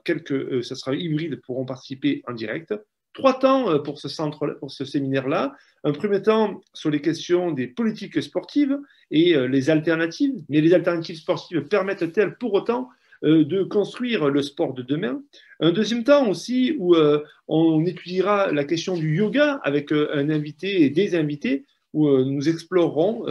ça sera hybride, pourront participer en direct. 3 temps pour ce séminaire-là. Un premier temps sur les questions des politiques sportives et les alternatives. Mais les alternatives sportives permettent-elles pour autant de construire le sport de demain? Un deuxième temps aussi où on étudiera la question du yoga avec un invité et des invités, où nous explorerons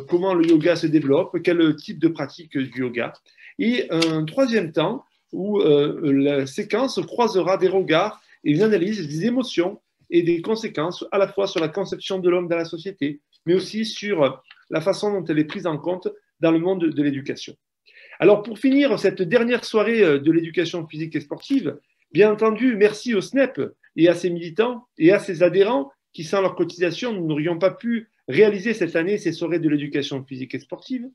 comment le yoga se développe, quel type de pratique du yoga. Et un troisième temps où la séquence croisera des regards et une analyse des émotions et des conséquences à la fois sur la conception de l'homme dans la société, mais aussi sur la façon dont elle est prise en compte dans le monde de l'éducation. Alors pour finir cette dernière soirée de l'éducation physique et sportive, bien entendu, merci au SNEP et à ses militants et à ses adhérents qui, sans leur cotisation, nous n'aurions pas pu réaliser cette année ces soirées de l'éducation physique et sportive.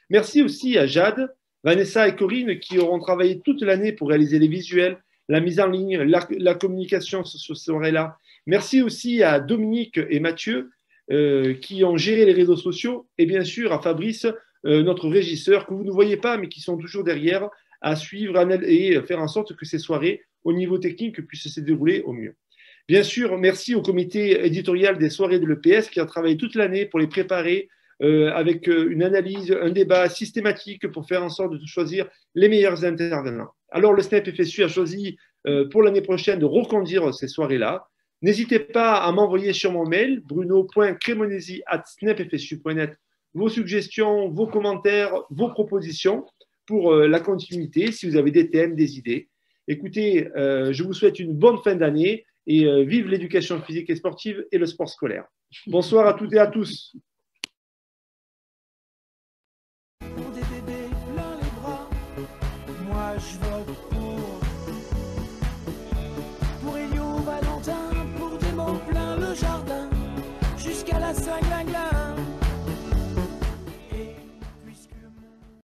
Merci aussi à Jade, Vanessa et Corinne qui auront travaillé toute l'année pour réaliser les visuels, la mise en ligne, la communication sur ce soirée-là. Merci aussi à Dominique et Mathieu qui ont géré les réseaux sociaux et bien sûr à Fabrice, notre régisseur, que vous ne voyez pas mais qui sont toujours derrière à suivre et faire en sorte que ces soirées au niveau technique puissent se dérouler au mieux. Bien sûr, merci au comité éditorial des soirées de l'EPS qui a travaillé toute l'année pour les préparer avec une analyse, un débat systématique pour faire en sorte de choisir les meilleurs intervenants. Alors, le SNEP FSU a choisi pour l'année prochaine de reconduire ces soirées-là. N'hésitez pas à m'envoyer sur mon mail bruno.cremonesi@snepfsu.net vos suggestions, vos commentaires, vos propositions pour la continuité, si vous avez des thèmes, des idées. Écoutez, je vous souhaite une bonne fin d'année et vive l'éducation physique et sportive et le sport scolaire. Bonsoir à toutes et à tous. Moi je vote pour Elio Valentin, pour des mots plein le jardin, jusqu'à la Saint-Glinglin.